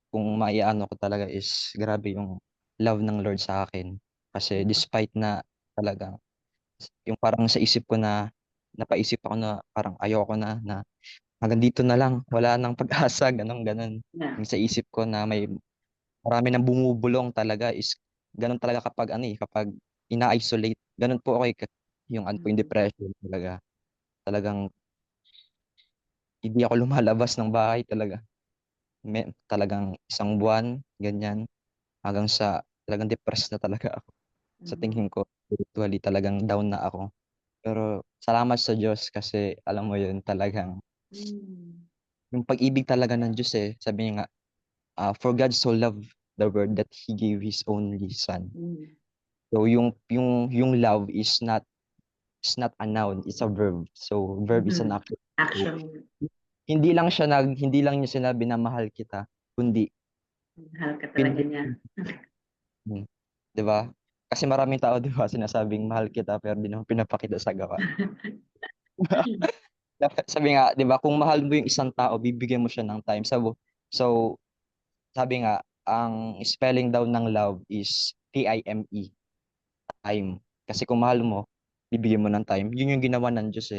kung maiaano ko talaga is grabe yung love ng Lord sa akin. Kasi despite na talagang yung parang sa isip ko na napaisip ako na parang ayoko na hanggang dito na lang, wala ng pag-asa, gano'n, gano'n. Yeah. Yung sa isip ko na may marami ng bumubulong talaga is gano'n talaga kapag ano, kapag ina-isolate, gano'n po ako, yung ano po, yung Mhm. depression talaga. Talagang hindi ako lumalabas ng bahay talaga. Talagang isang buwan, ganyan, hanggang sa talagang depressed na talaga ako. Sa Mhm. tingin ko spiritually talagang down na ako. Pero salamat sa Diyos kasi alam mo yun, talagang Mm. yung pag-ibig talaga ng Diyos, sabi niya nga, "For God so loved the world that He gave His only Son." Mm. So yung love is not a noun, it's a verb. So verb is an Mhm. action. So Action. hindi lang niya sinabi na mahal kita, kundi Mahal ka talaga pin niya. 'di ba? Kasi maraming tao 'di ba sinasabing mahal kita pero 'di naman pinapakita sa gawa. Dapat sabi nga 'di ba kung mahal mo yung isang tao bibigyan mo siya ng time. So sabi nga ang spelling daw ng love is T-I-M-E, time. Kasi kung mahal mo, bibigyan mo ng time. Yun yung ginawa ng Diyos,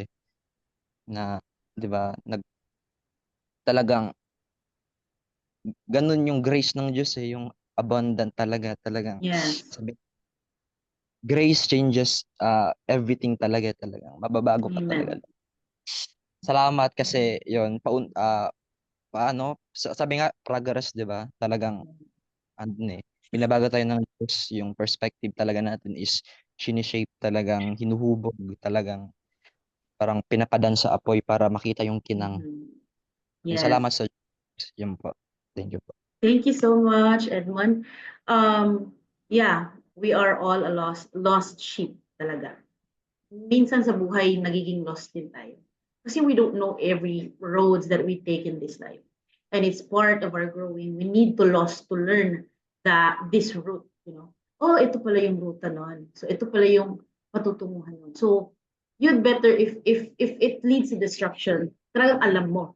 na 'di ba talagang ganun yung grace ng Diyos, yung abundant talaga, talagang Yes. sabi, grace changes, everything talaga, talagang mababago ka talaga. Amen. Salamat kasi yon paano sabi nga progress 'di ba? Talagang ano, binabago tayo ng Diyos, yung perspective talaga natin is shini-shape, talagang hinuhubog, talagang parang pinapadaan sa apoy para makita yung kinang. Mhm. Yung Yes. salamat sa Diyos, yun po. Thank you po. Thank you so much, Edmond. Yeah, we are all a lost sheep talaga. Minsan sa buhay, nagiging lost din tayo. Kasi we don't know every roads that we take in this life. And it's part of our growing. We need to learn this route, you know. Oh, ito pala yung ruta nun. So ito pala yung patutunguhan nun. So you'd better if it leads to destruction, talagang alam mo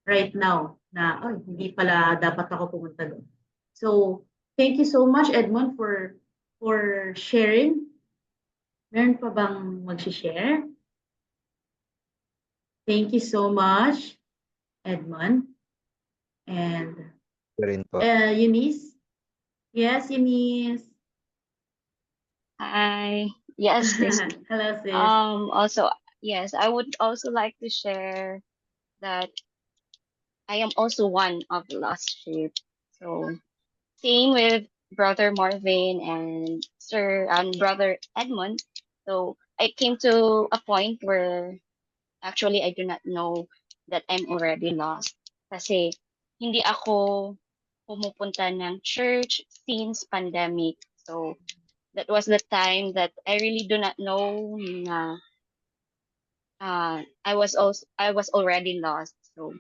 right now na ay, hindi pala dapat ako pumunta doon. So thank you so much, Edmond, for sharing. Meron pa bang mag-share? Thank you so much, Edmond. And Rin po. Eunice? Yes, Eunice. Hi. Yes, sis. Hello, sis. Also, yes, I would also like to share that I am also one of the lost sheep. So same with Brother Marvin and Brother Edmund. So I came to a point where Actually, I do not know that I'm already lost. Kasi hindi ako pumupunta ng church since pandemic. So that was the time that I really do not know na I was already lost. So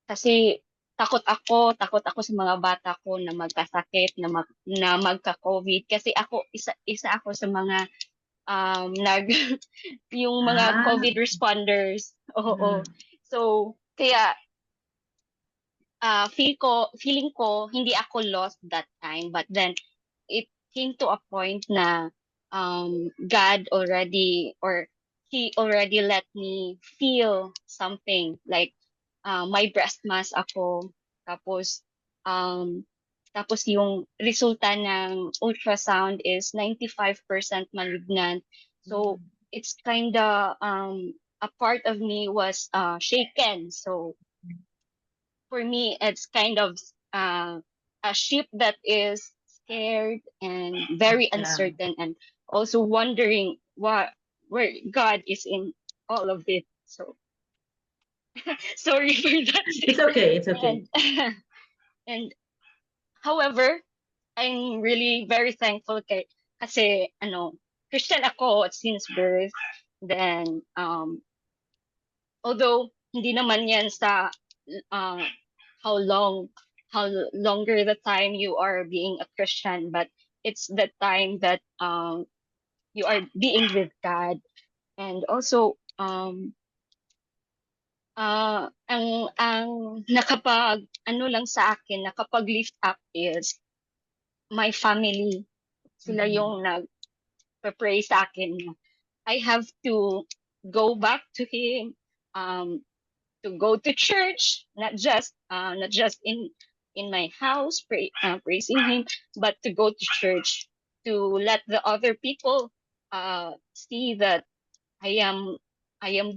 kasi takot ako sa mga bata ko na magkasakit, na magka-COVID kasi ako isa ako sa mga nag yung mga Ah, COVID responders. Oo. mm. So kaya feeling ko hindi ako lost that time, but then it came to a point na God already, or he already let me feel something like may breast mass ako, tapos um tapos yung resulta ng ultrasound is 95% malignant. So it's kinda a part of me was shaken. So for me, it's kind of a ship that is scared and very Yeah. uncertain, and also wondering where God is in all of it. So sorry for that. It's okay. It's okay. And however, I'm really very thankful kasi Christian ako since birth. Then although hindi naman yan sa uh, how longer the time you are being a Christian, but it's the time that you are being with God. And also ang nakapag lang sa akin, nakapag lift up is my family. Sila yung nag-pray sa akin na I have to go back to him, to go to church, not just in my house praising him, but to go to church to let the other people see that I am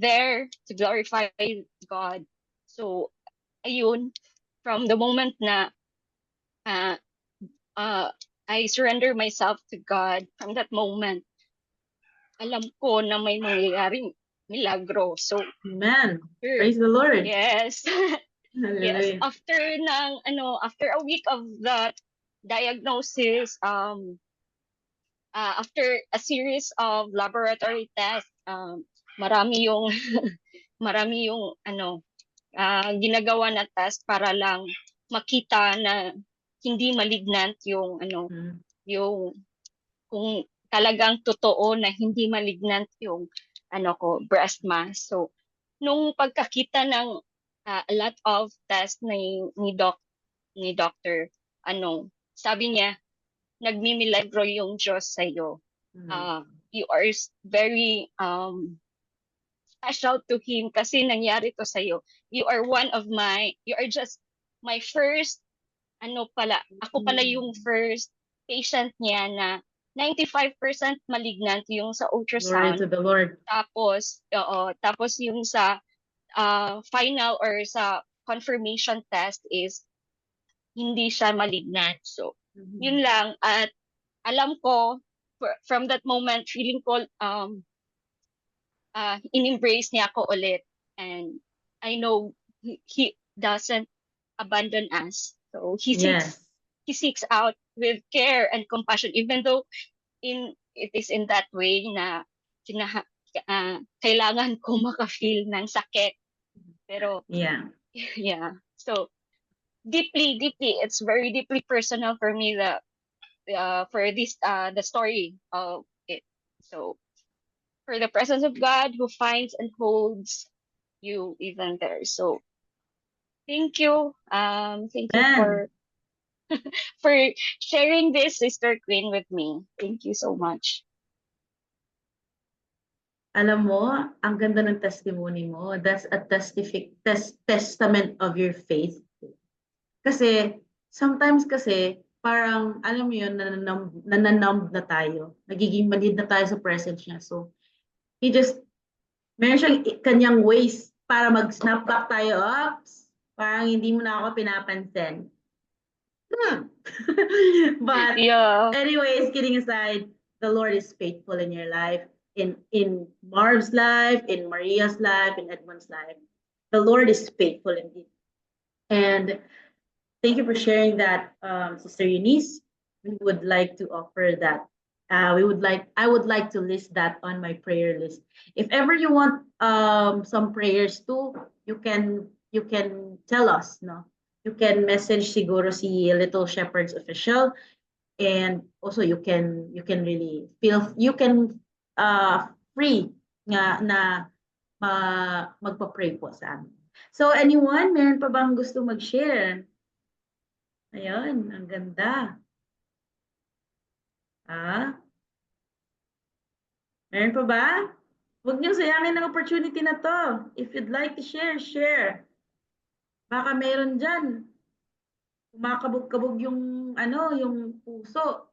there to glorify God. So ayun, from the moment na uh, uh, I surrender myself to God, from that moment alam ko na may mangyayaring milagro. So Amen. sure. Praise the Lord. Yes. Yes, Hallelujah. after a week of the diagnosis, after a series of laboratory tests, marami yung marami yung ginagawa na test para lang makita na hindi malignant yung yung kung talagang totoo na hindi malignant yung breast mass. So nung pagkakita ng a lot of tests ni doctor, sabi niya, nagmimilagro yung Diyos sa iyo. You are very special to him kasi nangyari to sa iyo. You are just my first ako pala yung first patient niya na 95% malignant yung sa Glory ultrasound. to the Lord. Tapos yung sa final or sa confirmation test is hindi siya malignant. So, yun lang. At alam ko, from that moment, feeling ko, in-embrace niya ako ulit. And I know he doesn't abandon us. So, he seeks out with care and compassion, even though it is in that way na kailangan ko maka-feel ng sakit. Pero, yeah. So, deeply, it's very deeply personal for me for this, the story of it. So, for the presence of God who finds and holds you even there. So, thank you. Thank you for sharing this, Sister Queen, with me. Thank you so much. Alam mo, ang ganda ng testimony mo. That's a testament of your faith. Kasi, sometimes kasi, parang, alam mo yun, nananumb na tayo. Nagiging malid na tayo sa presence niya. So, meron siyang kanyang ways para mag-snap back tayo. Oops, parang hindi mo na ako pinapansin. But, anyways, kidding aside, the Lord is faithful in your life. in Marv's life, in Maria's life, in Edmund's life. The Lord is faithful indeed. And thank you for sharing that, Sister Eunice. We would like to offer that. I would like to list that on my prayer list. If ever you want some prayers too, you can tell us, no? You can message siguro si Little Shepherds Official, and also you can really feel you can free nga na magpa-pray po sa amin. So anyone, meron pa bang gusto mag-share? Ayun, ang ganda. Ah, meron pa ba? Huwag niyong sayangin ang opportunity na to. If you'd like to share, share. Baka meron dyan. Kumakabog-kabog yung yung puso.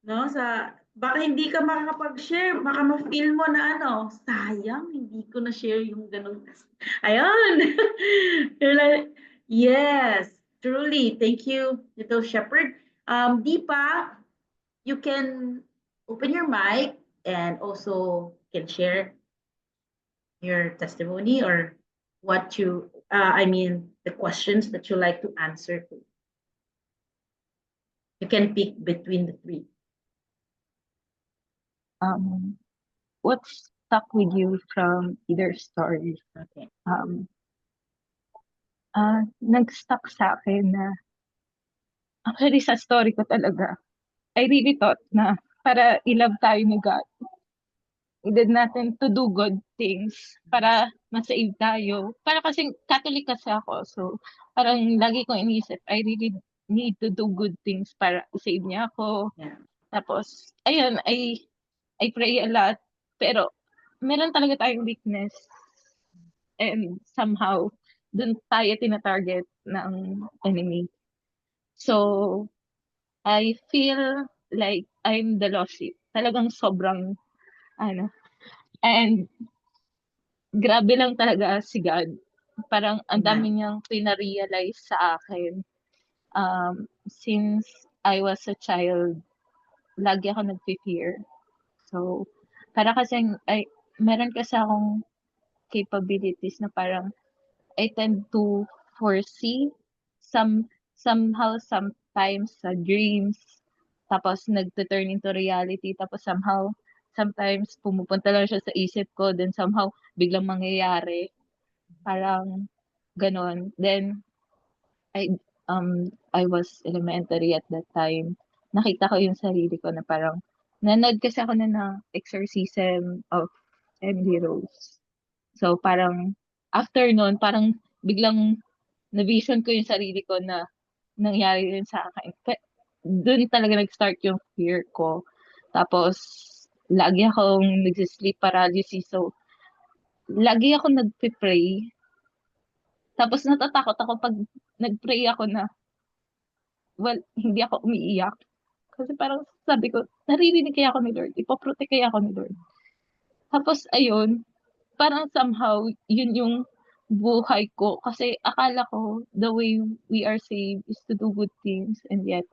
No, baka hindi ka makakapag-share, baka ma-feel mo na sayang hindi ko na share yung ganun. Ayun. You're like, yes, truly. Thank you, Little Shepherd. Deepa, you can open your mic and also can share your testimony or the questions that you like to answer to. You can pick between the three. What stuck with you from either story? Okay. Nag-stuck sa akin na actually sa story ko talaga, I really thought na para i-love tayo ni God, need natin to do good things para ma-save tayo. Para kasing Catholic kasi ako, so parang lagi kong iniisip, I really need to do good things para i-save niya ako. Yeah. Tapos, ayun, I pray a lot, pero meron talaga tayong weakness. And somehow, dun tayo tina-target ng enemy. So, I feel like I'm the lost sheep. Talagang sobrang, and grabe lang talaga si God. Parang ang dami niyang pina-realize sa akin. Since I was a child, lagi ako nag-fear. So, para kasing, meron kasi akong capabilities na parang I tend to foresee somehow sometimes sa dreams, tapos nagte-turn into reality, tapos somehow sometimes pumupunta lang siya sa isip ko, then somehow biglang mangyayari. Parang ganon. Then I was elementary at that time. Nakita ko yung sarili ko na parang nanood kasi ako na ng Exorcism of Emily Rose. So parang after nun, parang biglang na-vision ko yung sarili ko na nangyari rin sa akin. Doon talaga nag-start yung fear ko. Tapos, lagi akong nagsisleep paralysis. So, lagi ako nagpe-pray. Tapos, natatakot ako pag nag-pray ako na, well, hindi ako umiiyak. Kasi parang sabi ko, naririnig kaya ako ni Lord. Ipoprotect kaya ako ni Lord. Tapos, ayun, parang somehow, yun yung buhay ko. Kasi akala ko, the way we are saved is to do good things. And yet,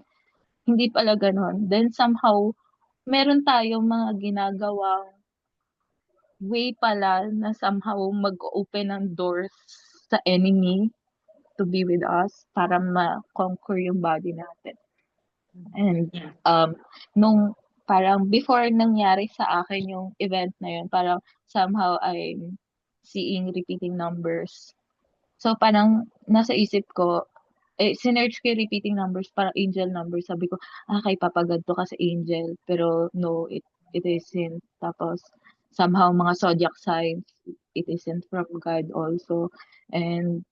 hindi pala ganon. Then somehow, meron tayong mga ginagawang way pala na somehow mag-open ng doors sa enemy to be with us para ma-conquer yung body natin. And nung parang before nangyari sa akin yung event na yun, parang somehow I'm seeing repeating numbers. So parang nasa isip ko, sinearch ko yung repeating numbers, parang angel numbers. Sabi ko, kay Papa God to kasi angel. Pero no, it isn't. Tapos somehow mga zodiac signs, it isn't from God also. And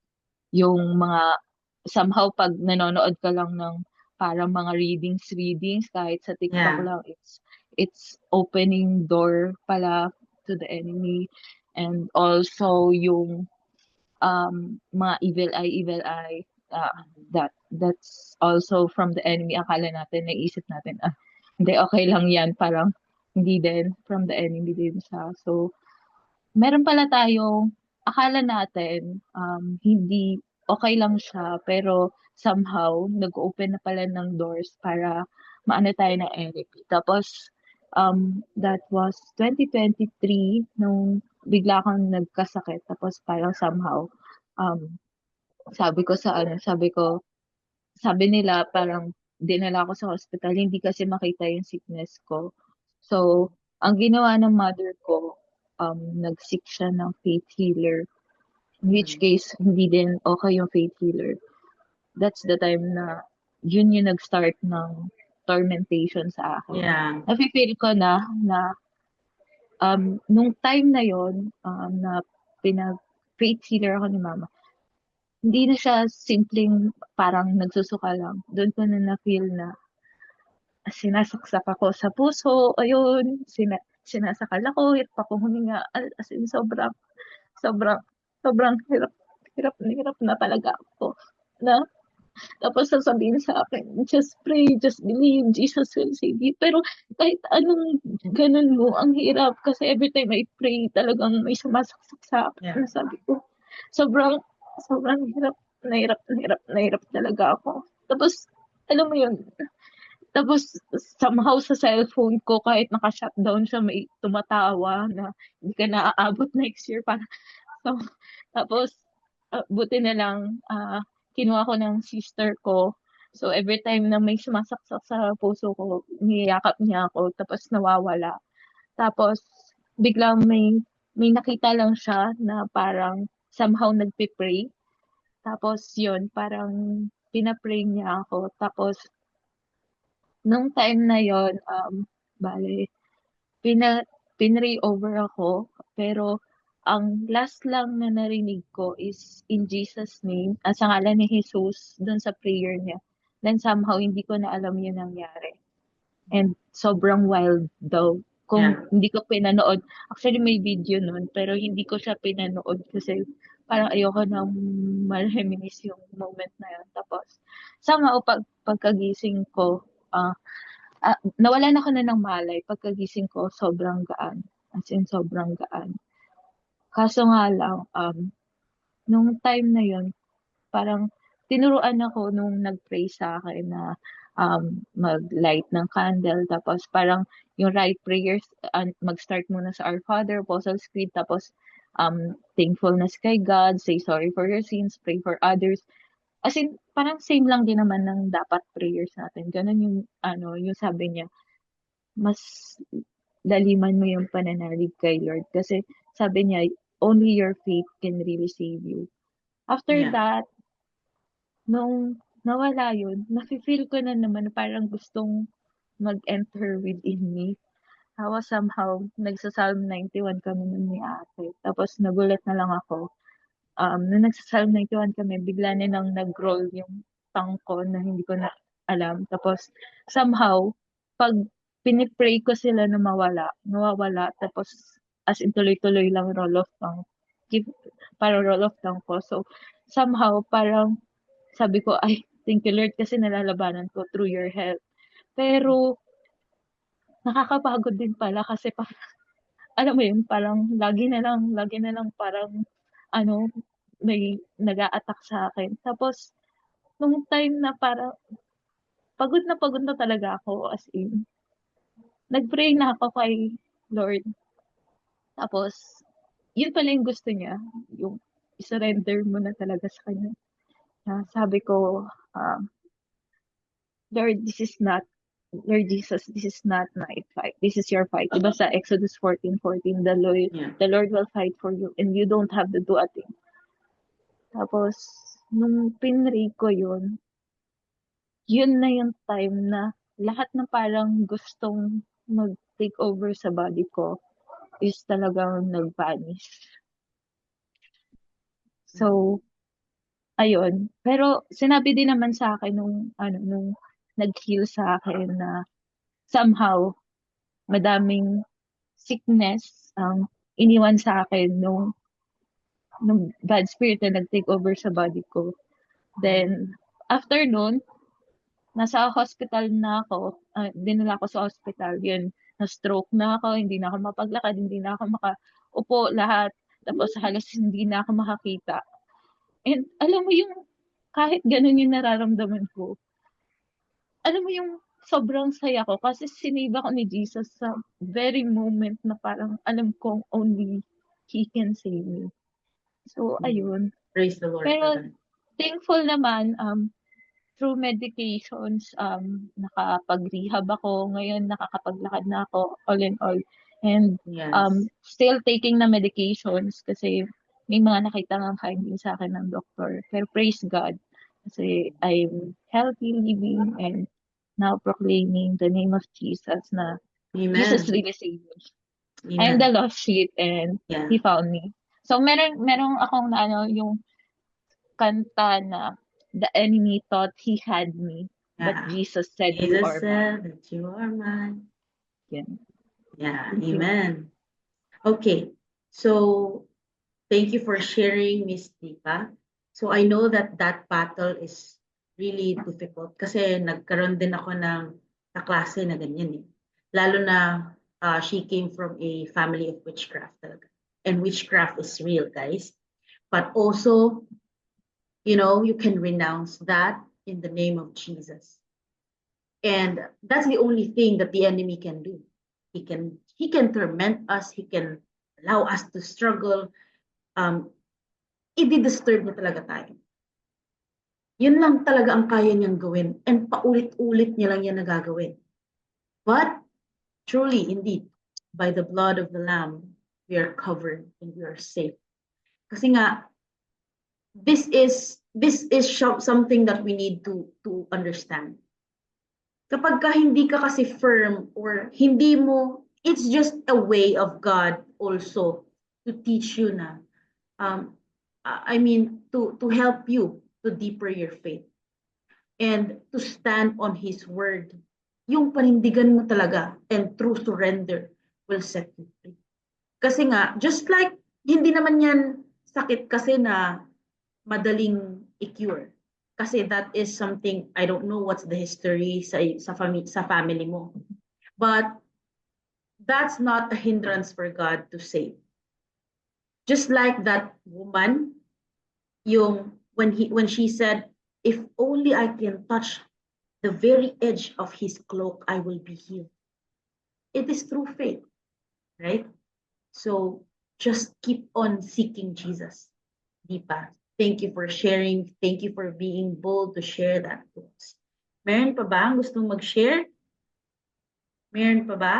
yung mga, somehow pag nanonood ka lang ng parang mga readings, kahit sa TikTok lang, it's opening door pala to the enemy. And also yung mga evil eye, that's also from the enemy. Akala natin, naisip natin, hindi, okay lang yan. Parang hindi din, from the enemy din siya. So, meron pala tayong, akala natin, hindi okay lang siya, pero somehow, nag-open na pala ng doors para maano tayo ng enemy. Tapos, That was 2023 nung bigla akong nagkasakit tapos parang somehow, um, sabi nila parang dinala ako sa hospital, hindi kasi makita yung sickness ko. So, ang ginawa ng mother ko, nag-seek siya ng faith healer, in which case, hindi din okay yung faith healer. That's the time na yun yung nag-start ng tormentation sa akin. Yeah. Nafe-feel ko na nung time na yon na faith healer ako ni mama, hindi na siya simpleng parang nagsusuka lang. Doon ko na na-feel na sinasaksak ako sa puso, ayun, sinasakal ako, hirap ako huminga, as in sobrang, sobrang, sobrang hirap na talaga ako. Na, tapos sasabihin sa akin, just pray, just believe, Jesus will save you. Pero kahit anong ganun mo, ang hirap kasi every time I pray, talagang may sumasaksak sa akin. Yeah. Sabi ko, sobrang hirap, nahirap talaga ako. Tapos, alam mo yun, tapos somehow sa cellphone ko, kahit naka-shutdown siya, may tumatawa na hindi ka naaabot next year. So, tapos, buti na lang, kinuha ko ng sister ko. So, every time na may sumasaksak sa puso ko, niyakap niya ako, tapos nawawala. Tapos, biglang may nakita lang siya na parang somehow nagpipray. Tapos, yun, parang pinapray niya ako. Tapos, nung time na yon, bale, pinray over ako, pero ang last lang na narinig ko is in Jesus name, sa ngalan ni Jesus, dun sa prayer niya. Then somehow, hindi ko na alam yun nangyari. And sobrang wild daw. Kung Yeah. hindi ko pinanood, actually may video nun, pero hindi ko siya pinanood kasi parang ayoko nang ma-reminisce yung moment na yun. Tapos, somehow, pagkagising ko, nawalan ako na ng malay. Pagkagising ko, sobrang gaan. As in, sobrang gaan. Kaso nga lang, nung time na yun, parang tinuruan ako nung nag-pray sa akin na mag-light ng candle. Tapos parang yung right prayers, mag-start muna sa Our Father, Apostles' Creed, tapos thankfulness kay God, say sorry for your sins, pray for others. As in, parang same lang din naman ng dapat prayers natin. Ganun yung, yung sabi niya, mas laliman mo yung pananalig kay Lord. Kasi sabi niya, only your faith can really save you. After Yeah. that, nung nawala yun, nafe-feel ko na naman parang gustong mag-enter within me. Tapos somehow, nagsa-Psalm 91 kami nun ni ate. Tapos nagulat na lang ako. Nung nagsa-Psalm 91 kami, bigla nilang nag-roll yung tongue ko na hindi ko na alam. Tapos somehow, pag pinipray ko sila na nawawala. Tapos as in tuloy-tuloy lang roll of tongue. Parang roll of tongue ko. So somehow, parang sabi ko, ay, thank you Lord kasi nalalabanan ko through your help. Pero, nakakapagod din pala kasi alam mo yun, parang lagi na lang parang, may nag-a-attack sa akin. Tapos, nung time na parang, pagod na talaga ako, as in, nag-pray na ako kay Lord. Tapos, yun pala yung gusto niya, yung surrender mo na talaga sa Kanya. Sabi ko, Lord Jesus, this is not my fight. This is your fight. Diba sa Exodus 14:14, the Lord will fight for you and you don't have to do a thing. Tapos, nung pinray ko yun na yung time na lahat na parang gustong mag-take over sa body ko is talagang nag-vanish. So, ayun. Pero sinabi din naman sa akin nung nag-heal sa akin na somehow madaming sickness iniwan sa akin nung bad spirit na nag-take over sa body ko. Then, after nun, nasa hospital na ako, dinala ko sa hospital, yun, na-stroke na ako, hindi na ako mapaglakad, hindi na ako makaupo lahat, tapos halos hindi na ako makakita. And alam mo yung, kahit ganun yung nararamdaman ko, alam mo yung sobrang saya ko kasi sinave ako ni Jesus sa very moment na parang alam kong only He can save me. So, ayun. Praise the Lord for Pero that. thankful naman, through medications, nakapag-rehab ako. Ngayon, nakakapaglakad na ako, all in all. And Yes. still taking na medications kasi may mga nakita nga finding sa akin ng doktor. Pero praise God kasi I'm healthy living and now proclaiming the name of Jesus na Jesus Amen. really saved me. I'm Amen. the lost sheep and Yeah. He found me. So, merong akong na yung kanta na the enemy thought he had me, but Yeah. Jesus said you Jesus are mine. said that you are mine. Yan. Yeah. Thank you. Amen. Okay. So thank you for sharing, Miss Deepa. So I know that that battle is really difficult kasi nagkaroon din ako ng kaklase na ganyan eh. Lalo na she came from a family of witchcraft talaga. And witchcraft is real, guys. But also, you know, you can renounce that in the name of Jesus. And that's the only thing that the enemy can do. He can torment us, he can allow us to struggle. I-disturb niya talaga tayo. Yun lang talaga ang kaya niyang gawin. And paulit-ulit niya lang yan nagagawin. But truly, indeed, by the blood of the Lamb, we are covered and we are safe. Kasi nga, this is something that we need to understand. Kapag ka hindi ka kasi firm or hindi mo, it's just a way of God also to teach you na, I mean, to help you to deeper your faith and to stand on His word. Yung panindigan mo talaga and true surrender will set you free. Kasi nga, just like, hindi naman yan sakit kasi na madaling i-cure. Kasi that is something, I don't know what's the history sa family mo. But that's not a hindrance for God to save. Just like that woman, when she said, if only I can touch the very edge of His cloak, I will be healed. It is through faith, right? So just keep on seeking Jesus. Deepa, thank you for sharing. Thank you for being bold to share that to us. Meron pa ba ang gustong mag-share? Meron pa ba?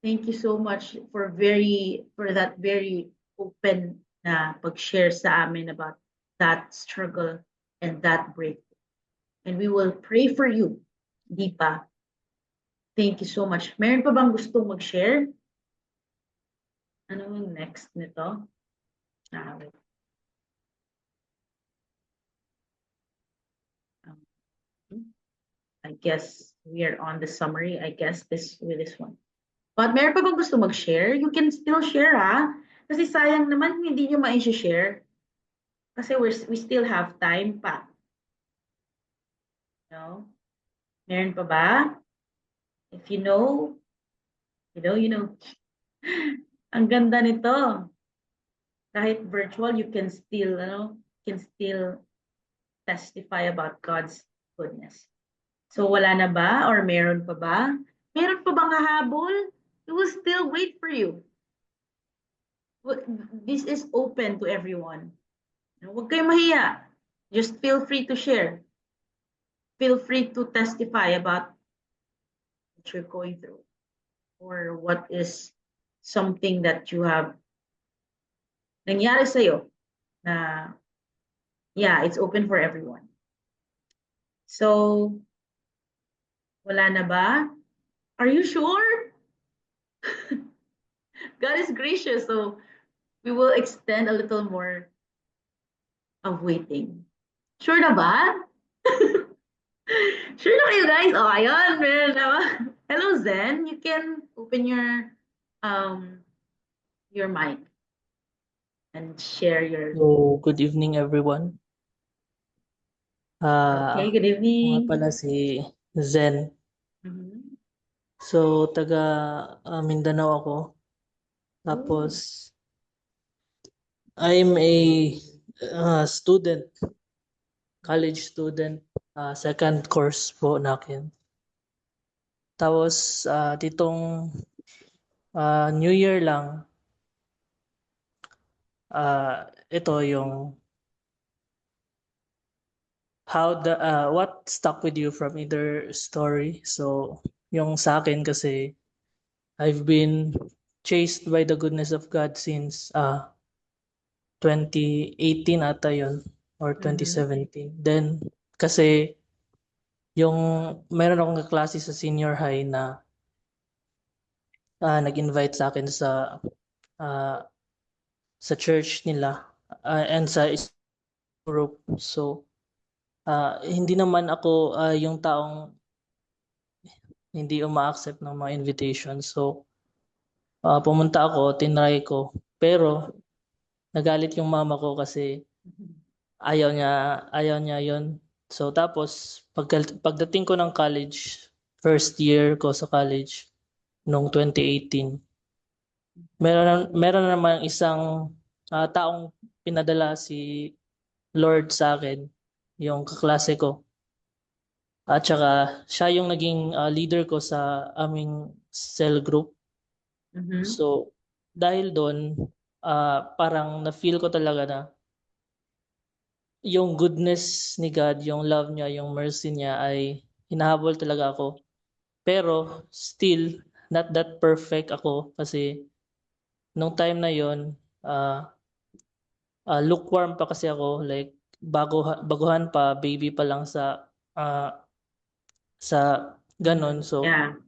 Thank you so much for that very open na pag-share sa amin about that struggle and that breakthrough. And we will pray for you, Deepa. Thank you so much. Meron pa bang gustong mag-share? Ano yung next nito? Wait. I guess we are on the summary. I guess with this one. But meron pa bang gusto mag-share? You can still share, ha? Kasi sayang naman kung hindi nyo ma-share. Kasi we still have time pa. No? Meron pa ba? If you know, you know. Ang ganda nito. Kahit virtual, you can still, testify about God's goodness. So wala na ba? Or meron pa ba? Meron pa bang hahabol? We will still wait for you. This is open to everyone. Huwag kayong mahiya. Just feel free to share. Feel free to testify about what you're going through or what is something that you have nangyari sa'yo na, yeah, it's open for everyone. So, wala na ba? Are you sure? God is gracious, so we will extend a little more of waiting. Sure na ba? Sure na kayo, guys? Oh, ayun. Meron na ba? Hello, Zen. You can open your mic and share your... So, good evening everyone. Okay, good Nga evening. pala si Zen. Mhm. So, taga Mindanao ako. Tapos, I'm a student, college student, second course po na akin. Tapos ditong New Year lang, ito yung what stuck with you from either story. So yung sa akin kasi I've been chased by the goodness of God since 2018 ata yun or 2017. Then kasi yung meron akong kaklase sa senior high na nag-invite sa akin ah, sa church nila and sa group. So hindi naman ako yung taong hindi uma-accept ng mga invitation. So pumunta ako, tinry ko. Pero nagalit yung mama ko kasi ayaw niya yon. So tapos pagdating ko ng college, first year ko sa college noong 2018, meron naman isang taong pinadala si Lord sa akin, yung kaklase ko. At saka siya yung naging leader ko sa aming cell group. So dahil doon parang na-feel ko talaga na yung goodness ni God, yung love niya, yung mercy niya ay hinahabol talaga ako. Pero still, not that perfect ako kasi nung time na yon lukewarm pa kasi ako, like baguhan pa, baby pa lang sa ganon. So Yeah.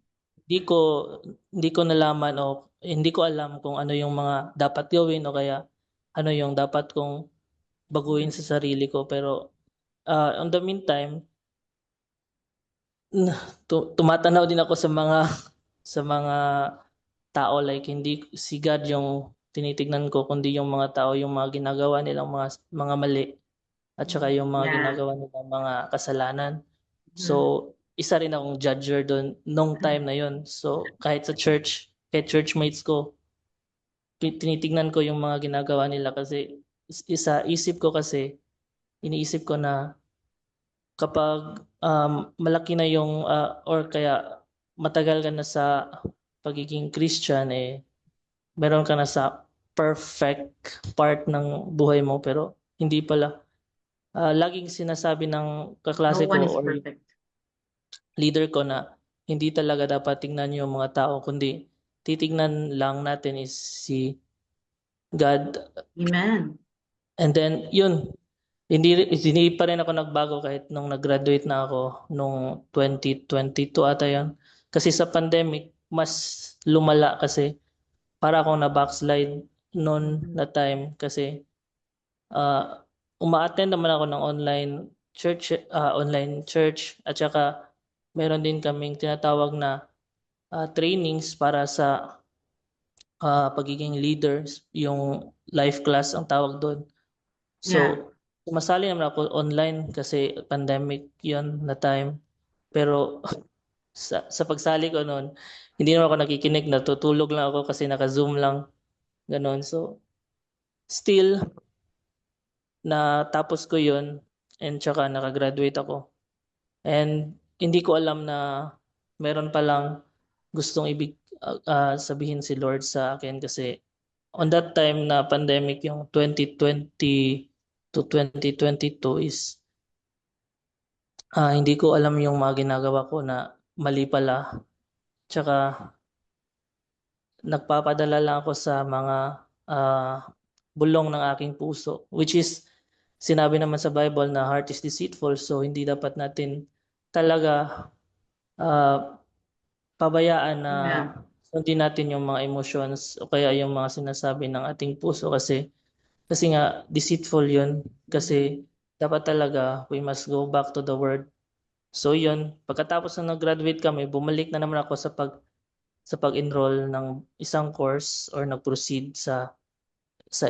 hindi ko nalaman o hindi ko alam kung ano yung mga dapat gawin o kaya ano yung dapat kong baguhin sa sarili ko. Pero on the meantime, tumatanaw din ako sa mga tao, like hindi si God yung tinitignan ko kundi yung mga tao, yung mga ginagawa nilang mga mali at saka yung mga Yeah. ginagawa nilang mga kasalanan. So isa rin akong judger doon nung time na yon. So kahit churchmates ko, tinitignan ko yung mga ginagawa nila kasi iniisip ko na kapag malaki na yung or kaya matagal ka na sa pagiging Christian, meron ka na sa perfect part ng buhay mo, pero hindi pala. Laging sinasabi ng kaklase No one ko is or perfect. leader ko na hindi talaga dapat tingnan yung mga tao, kundi titignan lang natin is si God. Amen. And then yun, hindi pa rin ako nagbago kahit nung nag-graduate na ako nung 2022 ata yun. Kasi sa pandemic, mas lumala kasi para akong na-backslide noon na time kasi uma-attend naman ako ng online church at saka meron din kaming tinatawag na trainings para sa pagiging leaders, yung life class ang tawag doon. So, Yeah. sumasali naman ako online kasi pandemic yon na time. Pero sa pagsali ko noon, hindi naman ako nakikinig, natutulog lang ako kasi naka-Zoom lang. Ganon. So, still, natapos ko yun and tsaka nakagraduate ako. And hindi ko alam na meron palang gustong sabihin si Lord sa akin kasi on that time na pandemic, yung 2020 to 2022 is hindi ko alam yung mga ginagawa ko na mali pala. Tsaka nagpapadala lang ako sa mga bulong ng aking puso, which is sinabi naman sa Bible na heart is deceitful, so hindi dapat natin talaga pabayaan na sundin natin yung mga emotions o kaya yung mga sinasabi ng ating puso kasi nga deceitful yun kasi dapat talaga we must go back to the word. So yun, pagkatapos na nag-graduate kami, bumalik na naman ako sa pag-enroll ng isang course or nag-proceed sa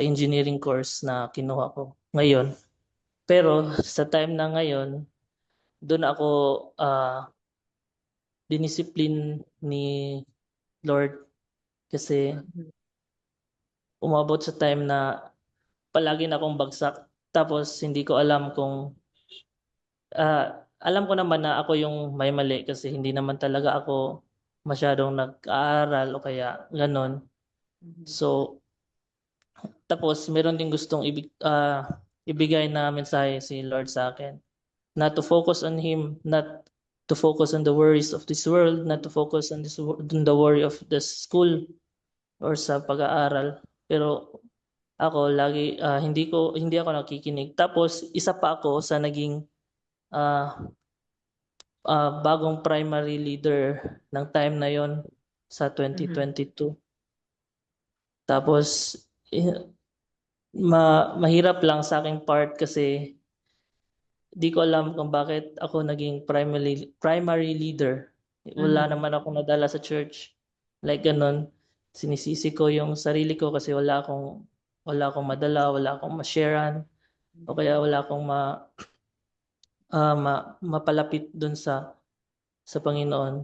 engineering course na kinuha ko ngayon. Pero sa time na ngayon, doon ako diniscipline ni Lord kasi umabot sa time na palagi na akong bagsak. Tapos hindi ko alam kung alam ko naman na ako yung may mali kasi hindi naman talaga ako masyadong nag-aaral o kaya gano'n. So, tapos meron din gustong ibigay na mensahe si Lord sa akin. Not to focus on Him, not to focus on the worries of this world, not to focus on the worry of the school or sa pag-aaral. Pero ako lagi hindi ako nakikinig. Tapos isa pa ako sa naging bagong primary leader ng time na yon sa 2022. Tapos mahirap lang sa aking part kasi di ko alam kung bakit ako naging primary leader. Wala naman ako nadala sa church. Like ganun, sinisisi ko yung sarili ko kasi wala akong madala, wala akong ma-sharean, o kaya wala akong mapalapit dun sa Panginoon.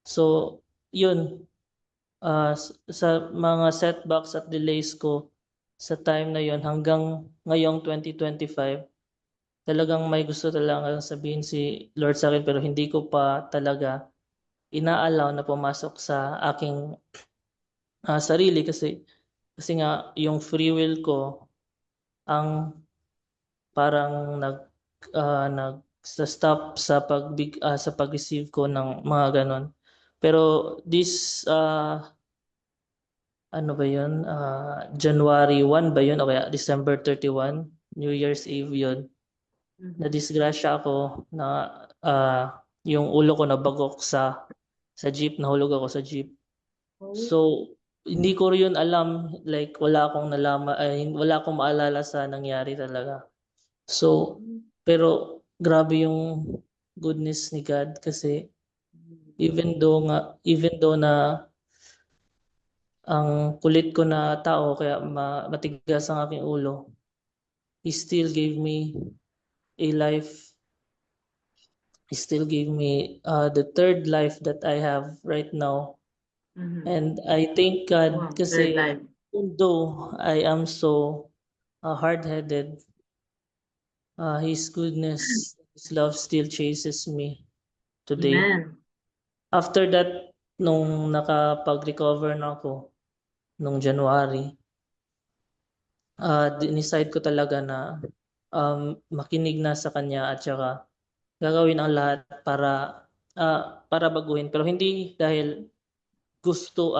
So, yun, sa mga setbacks at delays ko sa time na yon hanggang ngayong 2025, talagang may gusto talaga sabihin si Lord sa akin pero hindi ko pa talaga ina-allow na pumasok sa aking sarili kasi nga yung free will ko ang parang nag-stop sa pag-receive ko ng mga ganon. Pero this ano ba yun? January 1 ba yun? O kaya December 31, New Year's Eve yun. Na-disgrasya ako na yung ulo ko nabagok sa jeep, nahulog ako sa jeep. So, hindi ko rin alam, like wala akong maalala sa nangyari talaga. So, pero grabe yung goodness ni God kasi even though na ang kulit ko na tao kaya matigas ang aking ulo, He still gave me a life. He still gave me the third life that I have right now. And I thank God kasi although I am so hard-headed, His goodness, His love still chases me today. Amen. After that, nung nakapag-recover na ako nung January, decide ko talaga na makinig na sa Kanya at saka gagawin ang lahat para baguhin. Pero hindi dahil gusto,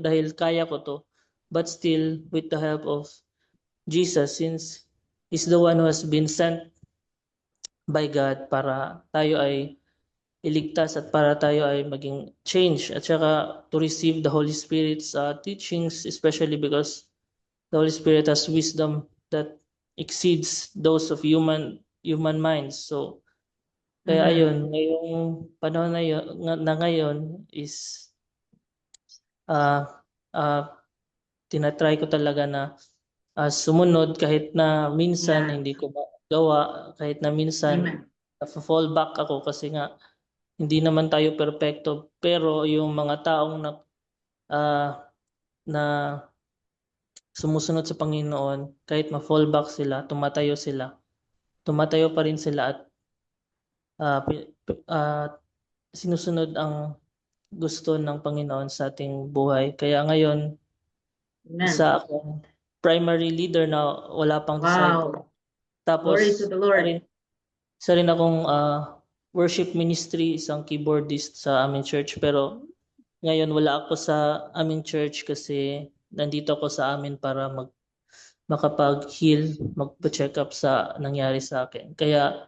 dahil kaya ko to, but still with the help of Jesus since He's the one who has been sent by God para tayo ay iligtas at para tayo ay maging change at saka to receive the Holy Spirit's teachings, especially because the Holy Spirit has wisdom that exceeds those of human minds. So kaya ayun, ngayong panahon na ngayon is tinatry ko talaga na sumunod kahit na minsan hindi ko magawa, kahit na minsan fall back ako kasi nga hindi naman tayo perpekto, pero yung mga taong na sumusunod sa Panginoon, kahit ma-fall back sila, tumatayo pa rin sila at sinusunod ang gusto ng Panginoon sa ating buhay. Kaya ngayon, isa akong primary leader na wala pang disciple. Tapos, Glory to the Lord. isa rin akong worship ministry, isang keyboardist sa aming church. Pero ngayon wala ako sa aming church kasi nandito ako sa amin para makapag-heal, magpa-check up sa nangyari sa akin. Kaya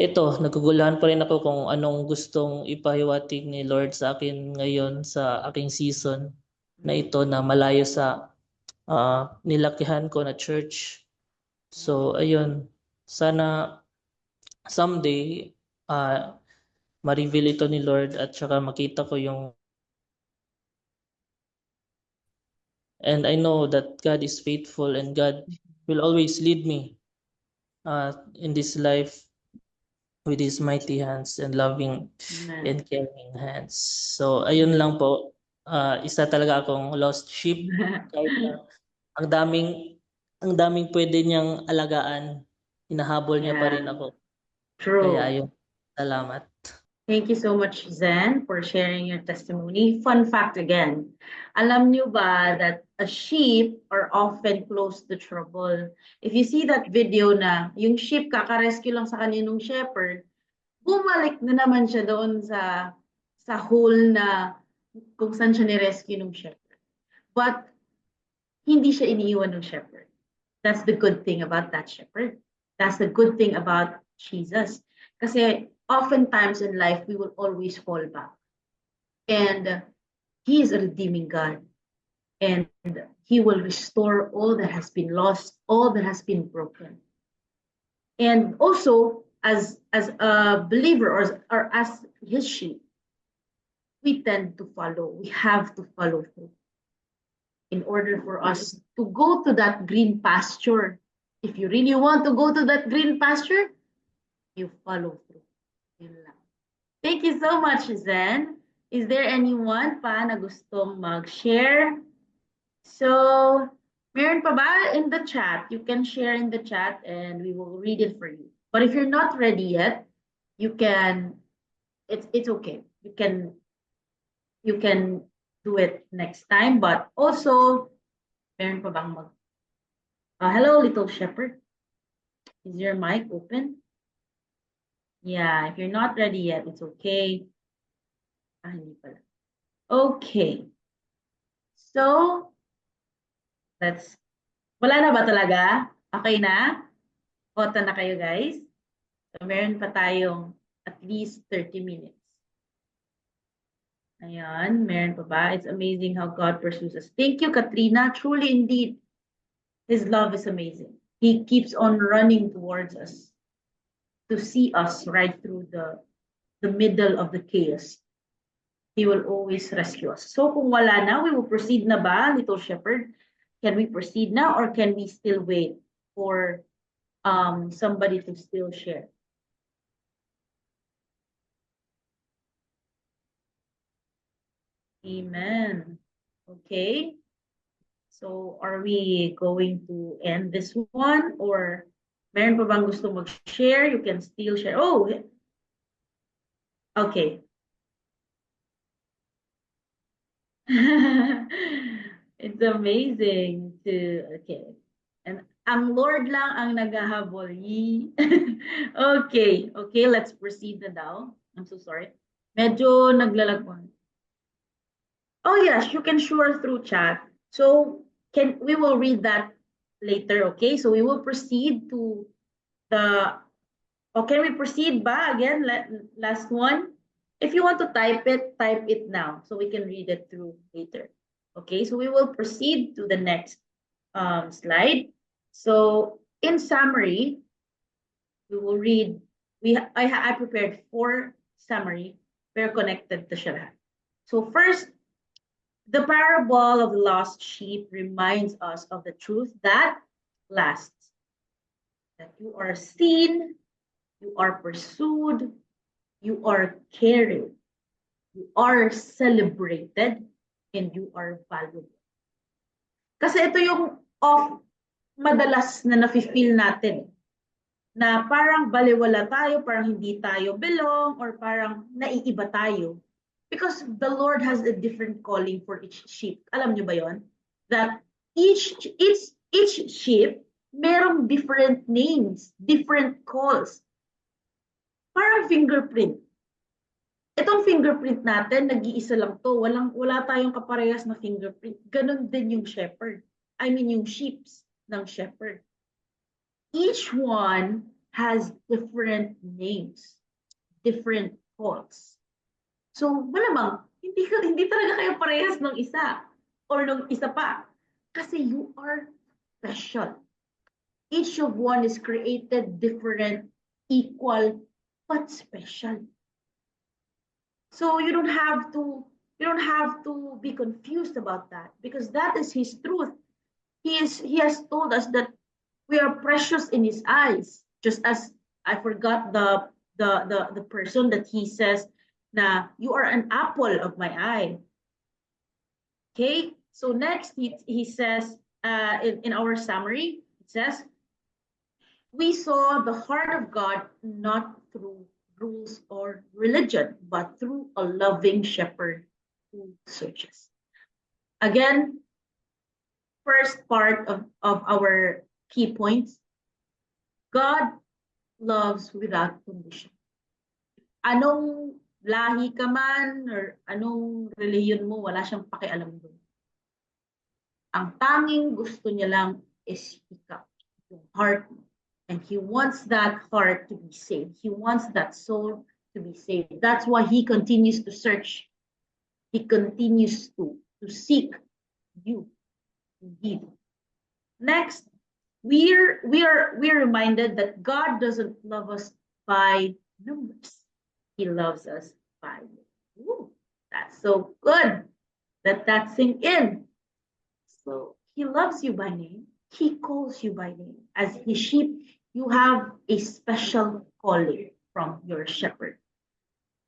ito, naguguluhan pa rin ako kung anong gustong ipahiwatig ni Lord sa akin ngayon sa aking season na ito na malayo sa nilakihan ko na church. So, ayun. Sana someday ma-reveal ito ni Lord at saka makita ko yung and I know that God is faithful and God will always lead me in this life with His mighty hands and loving and caring hands. So, ayun lang po. Isa talaga akong lost sheep. Kahit na ang daming pwede niyang alagaan, hinahabol niya pa rin ako. True. Kaya ayun. Salamat. Thank you so much, Zen, for sharing your testimony. Fun fact again, alam niyo ba that a sheep are often close to trouble? If you see that video na yung sheep kaka-rescue lang sa kaninong shepherd, bumalik na naman siya doon sa hole na kung saan siya ni-rescue ng shepherd. But hindi siya iniiwan ng shepherd. That's the good thing about that shepherd. That's the good thing about Jesus. Kasi oftentimes in life, we will always fall back. And He is a redeeming God. And He will restore all that has been lost, all that has been broken. And also, as a believer or as His sheep, we tend to follow. We have to follow through in order for us to go to that green pasture. If you really want to go to that green pasture, you follow through. Yun lang. Thank you so much, Zen. Is there anyone pa na gustong mag-share? So, meron pa ba in the chat? You can share in the chat and we will read it for you. But if you're not ready yet, you can, it's okay. You can do it next time. But also, meron pa bang hello, little shepherd. Is your mic open? Yeah, if you're not ready yet, it's okay. Hindi pala. Okay. So, wala na ba talaga? Okay na? Kota na kayo, guys? So, meron pa tayong at least 30 minutes. Ayan, meron pa ba? It's amazing how God pursues us. Thank you, Katrina. Truly, indeed, His love is amazing. He keeps on running towards us to see us right through the middle of the chaos. He will always rescue us. So kung wala na, we will proceed na ba, little shepherd? Can we proceed now or can we still wait for somebody to still share? Amen. Okay. So are we going to end this one or meron pa bang gusto mag-share? You can still share. Oh, okay. It's amazing okay. And ang Lord lang ang naghahabol. Okay, let's proceed na daw. I'm so sorry. Medyo naglalagwan. Oh yes, you can share through chat. So we will read that later, okay? So we will proceed to can we proceed ba again? Last one. If you want to type it now so we can read it through later. Okay, so we will proceed to the next slide. So in summary, we will read, I prepared 4 summary, very connected to siya lahat. So first, the parable of the lost sheep reminds us of the truth that lasts. That you are seen, you are pursued, you are carried, you are celebrated, and you are valuable. Kasi ito yung madalas na nafe-feel natin. Na parang baliwala tayo, parang hindi tayo belong, or parang naiiba tayo. Because the Lord has a different calling for each sheep. Alam niyo ba yon? That each sheep, merong different names, different calls. Parang fingerprint. Itong fingerprint natin, nag-iisa lang to. Wala tayong kaparehas na fingerprint. Ganon din yung shepherd. I mean yung sheeps ng shepherd. Each one has different names, different calls. So, malamang, hindi talaga kayo parehas ng isa or ng isa pa. Kasi you are special. Each of one is created different, equal, but special. So you don't have to be confused about that because that is His truth. He has told us that we are precious in His eyes. Just as I forgot the person that He says na you are an apple of my eye. Okay, so next he says in our summary, it says, we saw the heart of God not through rules, or religion, but through a loving shepherd who searches. Again, first part of our key points, God loves without condition. Anong lahi ka man or anong reliyon mo, wala siyang pakialam doon. Ang tanging gusto niya lang is ikaw, yung heart mo. And he wants that heart to be saved. He wants that soul to be saved. That's why he continues to search. He continues to seek you indeed. Next, we're reminded that God doesn't love us by numbers. He loves us by name. Ooh, that's so good. Let that sink in. So he loves you by name. He calls you by name. As his sheep, you have a special calling from your shepherd.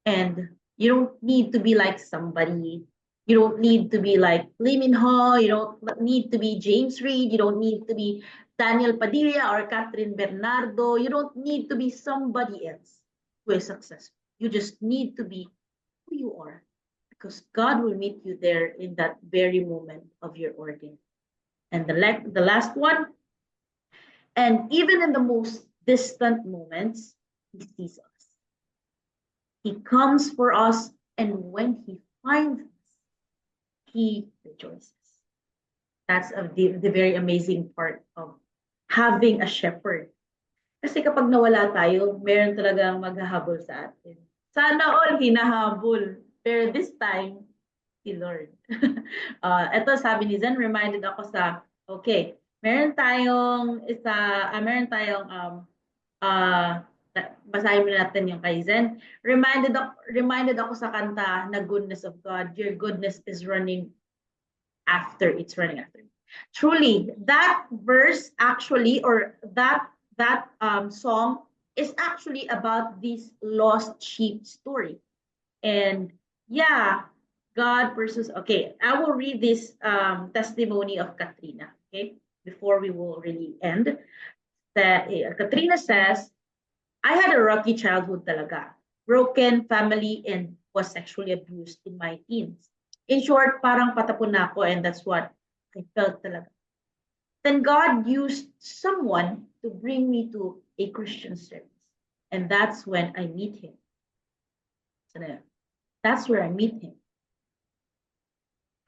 And you don't need to be like somebody. You don't need to be like Lee Min Ho. You don't need to be James Reid. You don't need to be Daniel Padilla or Catherine Bernardo. You don't need to be somebody else who is successful. You just need to be who you are, because God will meet you there in that very moment of your ordering. And the last one, and even in the most distant moments, he sees us. He comes for us, and when he finds us, he rejoices. That's the very amazing part of having a shepherd. Kasi kapag nawala tayo, meron talagang maghahabol sa atin. Sana all hinahabol. Pero this time, si Lord. Ito sabi ni Zen, reminded ako sa, okay, meron tayong basahin mo natin yung kay Zen. Reminded ako sa kanta na goodness of God. Your goodness is running after me. Truly, that verse actually, or that song is actually about this lost sheep story. And yeah, God versus, okay, I will read this testimony of Katrina, okay, before we will really end. Katrina says, I had a rocky childhood talaga, broken family, and was sexually abused in my teens. In short, parang patapon na ako, and that's what I felt talaga. Then God used someone to bring me to a Christian service. And that's when I meet him. That's where I meet him.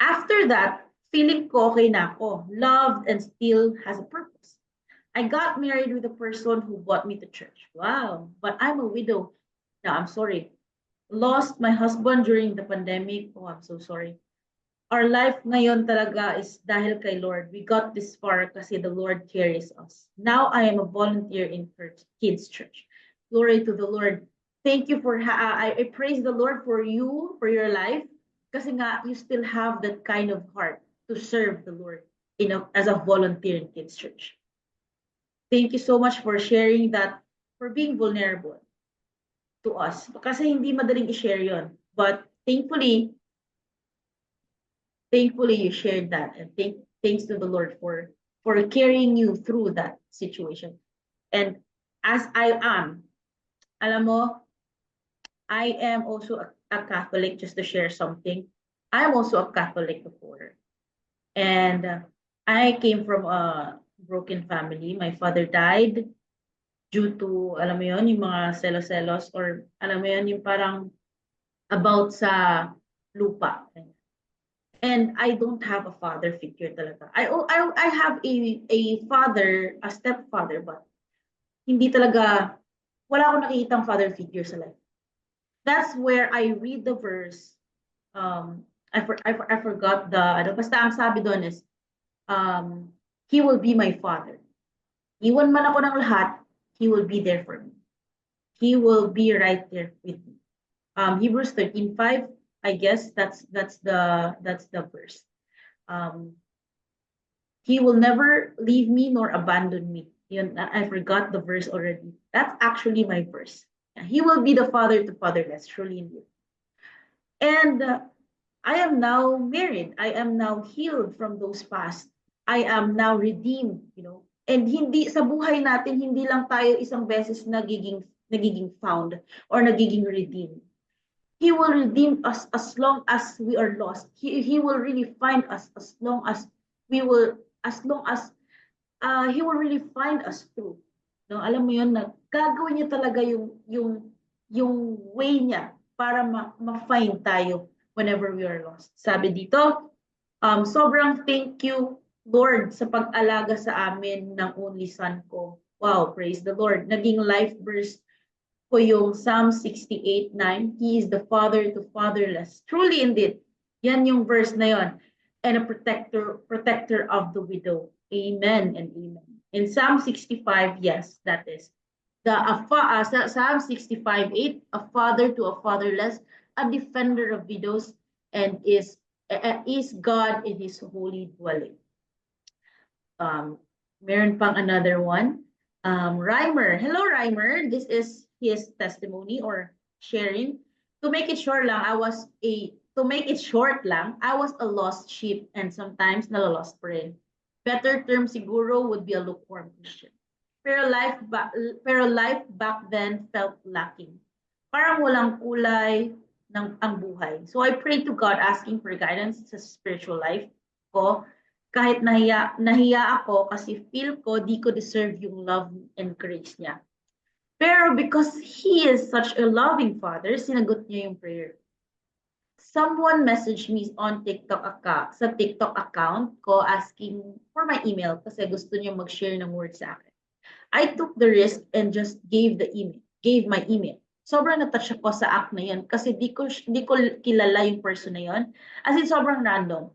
After that, feeling ko okay na ako, loved and still has a purpose. I got married with a person who brought me to church. Wow, but I'm a widow. No, I'm sorry. Lost my husband during the pandemic. Oh, I'm so sorry. Our life ngayon talaga is dahil kay Lord. We got this far kasi the Lord carries us. Now I am a volunteer in kids church. Glory to the Lord. Thank you for, I praise the Lord for you, for your life. Kasi nga, you still have that kind of heart to serve the Lord as a volunteer in kids church. Thank you so much for sharing that, for being vulnerable to us. Kasi hindi madaling i-share yon. But thankfully you shared that. And thanks to the Lord for carrying you through that situation. And as I am, alam mo, I am also a Catholic, just to share something. I'm also a Catholic before. And I came from a broken family. My father died due to, alam mo yun, yung mga selos-selos, or alam mo yun, yung parang about sa lupa. And I don't have a father figure talaga. I have a father, a stepfather, but hindi talaga, wala akong nakikitang father figure sa life. That's where I read the verse. I forgot the, basta ang sabi doon is, he will be my father. Iwan man ako ng lahat, he will be there for me. He will be right there with me. Hebrews 13:5, I guess that's the verse. He will never leave me nor abandon me. I forgot the verse already. That's actually my verse. He will be the father to fatherless, truly indeed. And I am now married. I am now healed from those past. I am now redeemed, And hindi sa buhay natin, hindi lang tayo isang beses nagiging nagiging found or nagiging redeemed. He will redeem us as long as we are lost. He will really find us as long as we will, as long as He will really find us through. No, alam mo yun na gagawin niya talaga yung way niya para ma-find tayo whenever we are lost. Sabi dito, sobrang thank you, Lord, sa pag-alaga sa amin ng only son ko. Wow, praise the Lord. Naging life verse ko yung Psalm 68:9. He is the father to fatherless. Truly indeed, yan yung verse na yon. And a protector of the widow. Amen and amen. In Psalm 65, yes, that is. Psalm 65:8, a father to a fatherless, a defender of widows, and is God in his holy dwelling. Meron pang another one. Reimer. Hello, Reimer. This is his testimony or sharing. To make it short lang, I was a lost sheep and sometimes nalolost pa rin. Better term siguro would be a lukewarm Christian. Pero life back then felt lacking. Parang walang kulay ang buhay. So I prayed to God asking for guidance sa spiritual life ko. Kahit nahiya ako kasi feel ko di ko deserve yung love and grace niya. Pero because He is such a loving Father, sinagot niya yung prayer. Someone messaged me on sa TikTok account ko asking for my email kasi gusto niya mag-share ng word sa akin. I took the risk and just gave my email. Sobrang natouch ako sa act na yun kasi di ko kilala yung person na yun. As in, sobrang random.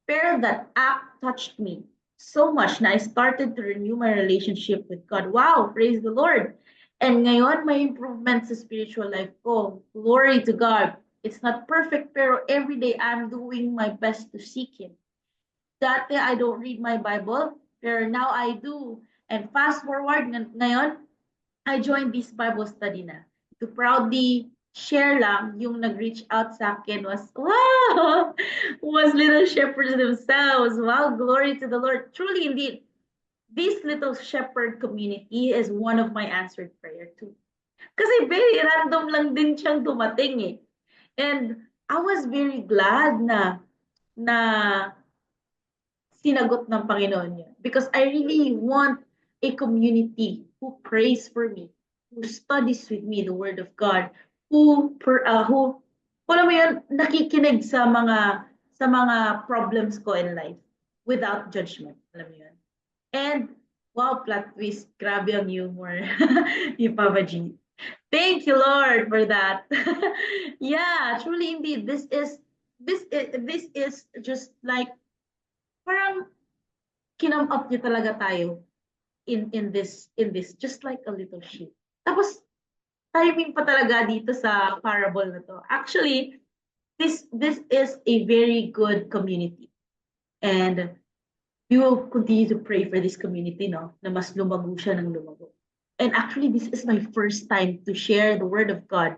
Pero that act touched me so much na I started to renew my relationship with God. Wow, praise the Lord. And ngayon, may improvement sa spiritual life ko. Glory to God. It's not perfect, pero every day I'm doing my best to seek Him. Dati I don't read my Bible, pero now I do. And fast forward, ngayon, I joined this Bible study na. To proudly share lang, yung nag-reach out sa akin was little shepherds themselves. Wow, glory to the Lord. Truly, indeed, this little shepherd community is one of my answered prayer too. Kasi very random lang din siyang dumating eh. And I was very glad na sinagot ng Panginoon niya. Because I really want a community who prays for me, who studies with me the Word of God, who alam mo yun, nakikinig sa mga problems ko in life without judgment. Alam mo yun. And, wow, plot twist. Grabe ang humor ni Papa G. Thank you, Lord, for that. Yeah, truly indeed, this is just like, parang kinam up niya talaga tayo in this, just like a little sheep. Tapos, timing pa talaga dito sa parable na to. Actually, this is a very good community. And we will continue to pray for this community, no? Na mas lumago siya ng lumago. And actually, this is my first time to share the Word of God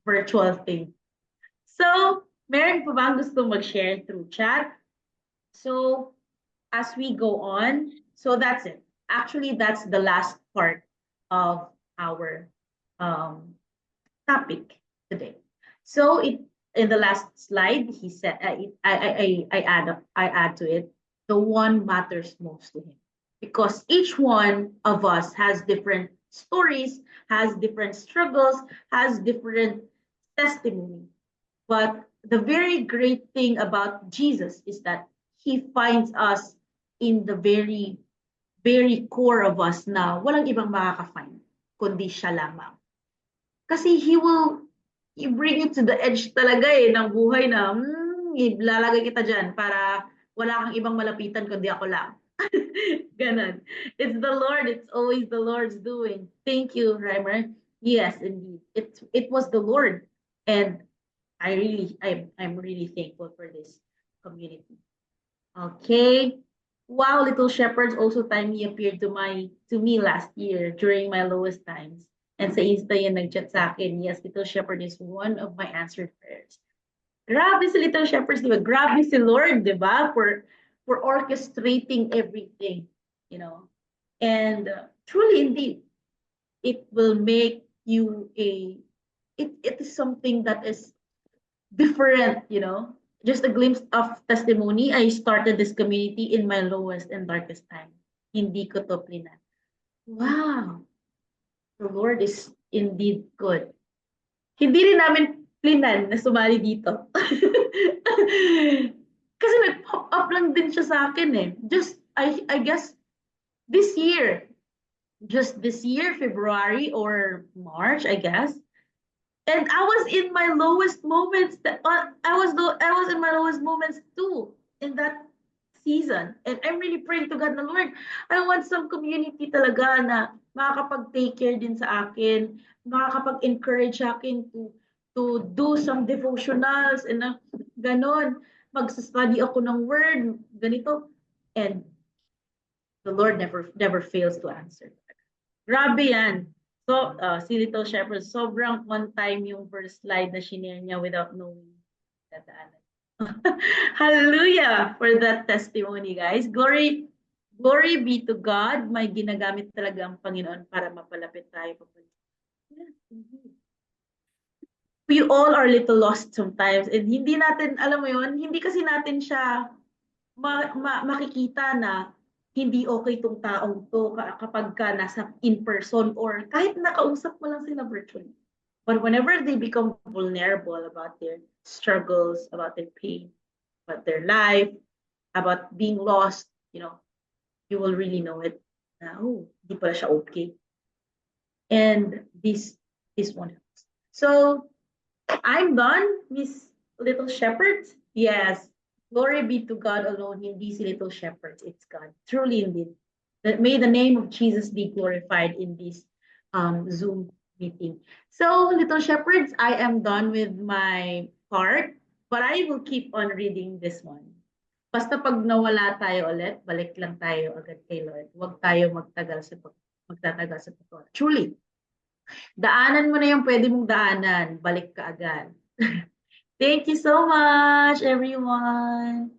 virtual thing. So, meron pa bang gusto mag-share through chat? So, as we go on, so that's it. Actually, that's the last part of our topic today. So, in the last slide, he said, I add to it, the one matters most to him. Because each one of us has different stories, has different struggles, has different testimony. But the very great thing about Jesus is that He finds us in the very, very core of us na walang ibang makaka-find, kundi siya lamang. Kasi He will bring you to the edge talaga ng buhay na, ilalagay kita dyan para wala kang ibang malapitan kundi ako lang. Ganon. It's the Lord. It's always the Lord's doing. Thank you, Reimer. Yes, indeed. It was the Lord. And I'm really thankful for this community. Okay. Wow, Little Shepherds also timely appeared to me last year during my lowest times. And sa Insta yan nag-chat sa akin. Yes, Little Shepherd is one of my answered prayers. Grabe si Little Shepherds, di ba? Grabe si Lord, di ba? for orchestrating everything, you know. And truly, indeed, it will make you it is something that is different, you know. Just a glimpse of testimony. I started this community in my lowest and darkest time. Hindi ko to plinan. Wow, the Lord is indeed good. Hindi rin namin plinan na sumali dito. Kasi nag-pop up lang din siya sa akin eh. Just, I guess, this year, just this year, February or March, I guess. And I was in my lowest moments. I was in my lowest moments too in that season. And I'm really praying to God na, Lord, I want some community talaga na makakapag-take care din sa akin, makakapag-encourage sa akin to do some devotionals and ganon. Mag-study ako ng word, ganito. And the Lord never fails to answer. Grabe yan. So, si Little Shepherd, sobrang on time yung first slide na shinare niya without knowing that. Hallelujah for that testimony, guys. Glory be to God. May ginagamit talaga ang Panginoon para mapalapit tayo. Yes, indeed. We all are little lost sometimes. And hindi natin, alam mo yun, hindi kasi natin siya makikita na hindi okay tong taong to kapag ka nasa in person or kahit nakausap mo lang sila virtually. But whenever they become vulnerable about their struggles, about their pain, about their life, about being lost, you know, you will really know it. Oh, hindi pala siya okay. And this one helps. So, I'm done, Miss Little Shepherd. Yes. Glory be to God alone, hindi si Little Shepherds, it's God. Truly indeed. May the name of Jesus be glorified in this Zoom meeting. So, Little Shepherds, I am done with my part, but I will keep on reading this one. Basta pag nawala tayo ulit, balik lang tayo agad kay Lord. Huwag tayo magtatagal sa pagtatagal. Truly, daanan mo na yung pwede mong daanan, balik ka agad. Thank you so much, everyone.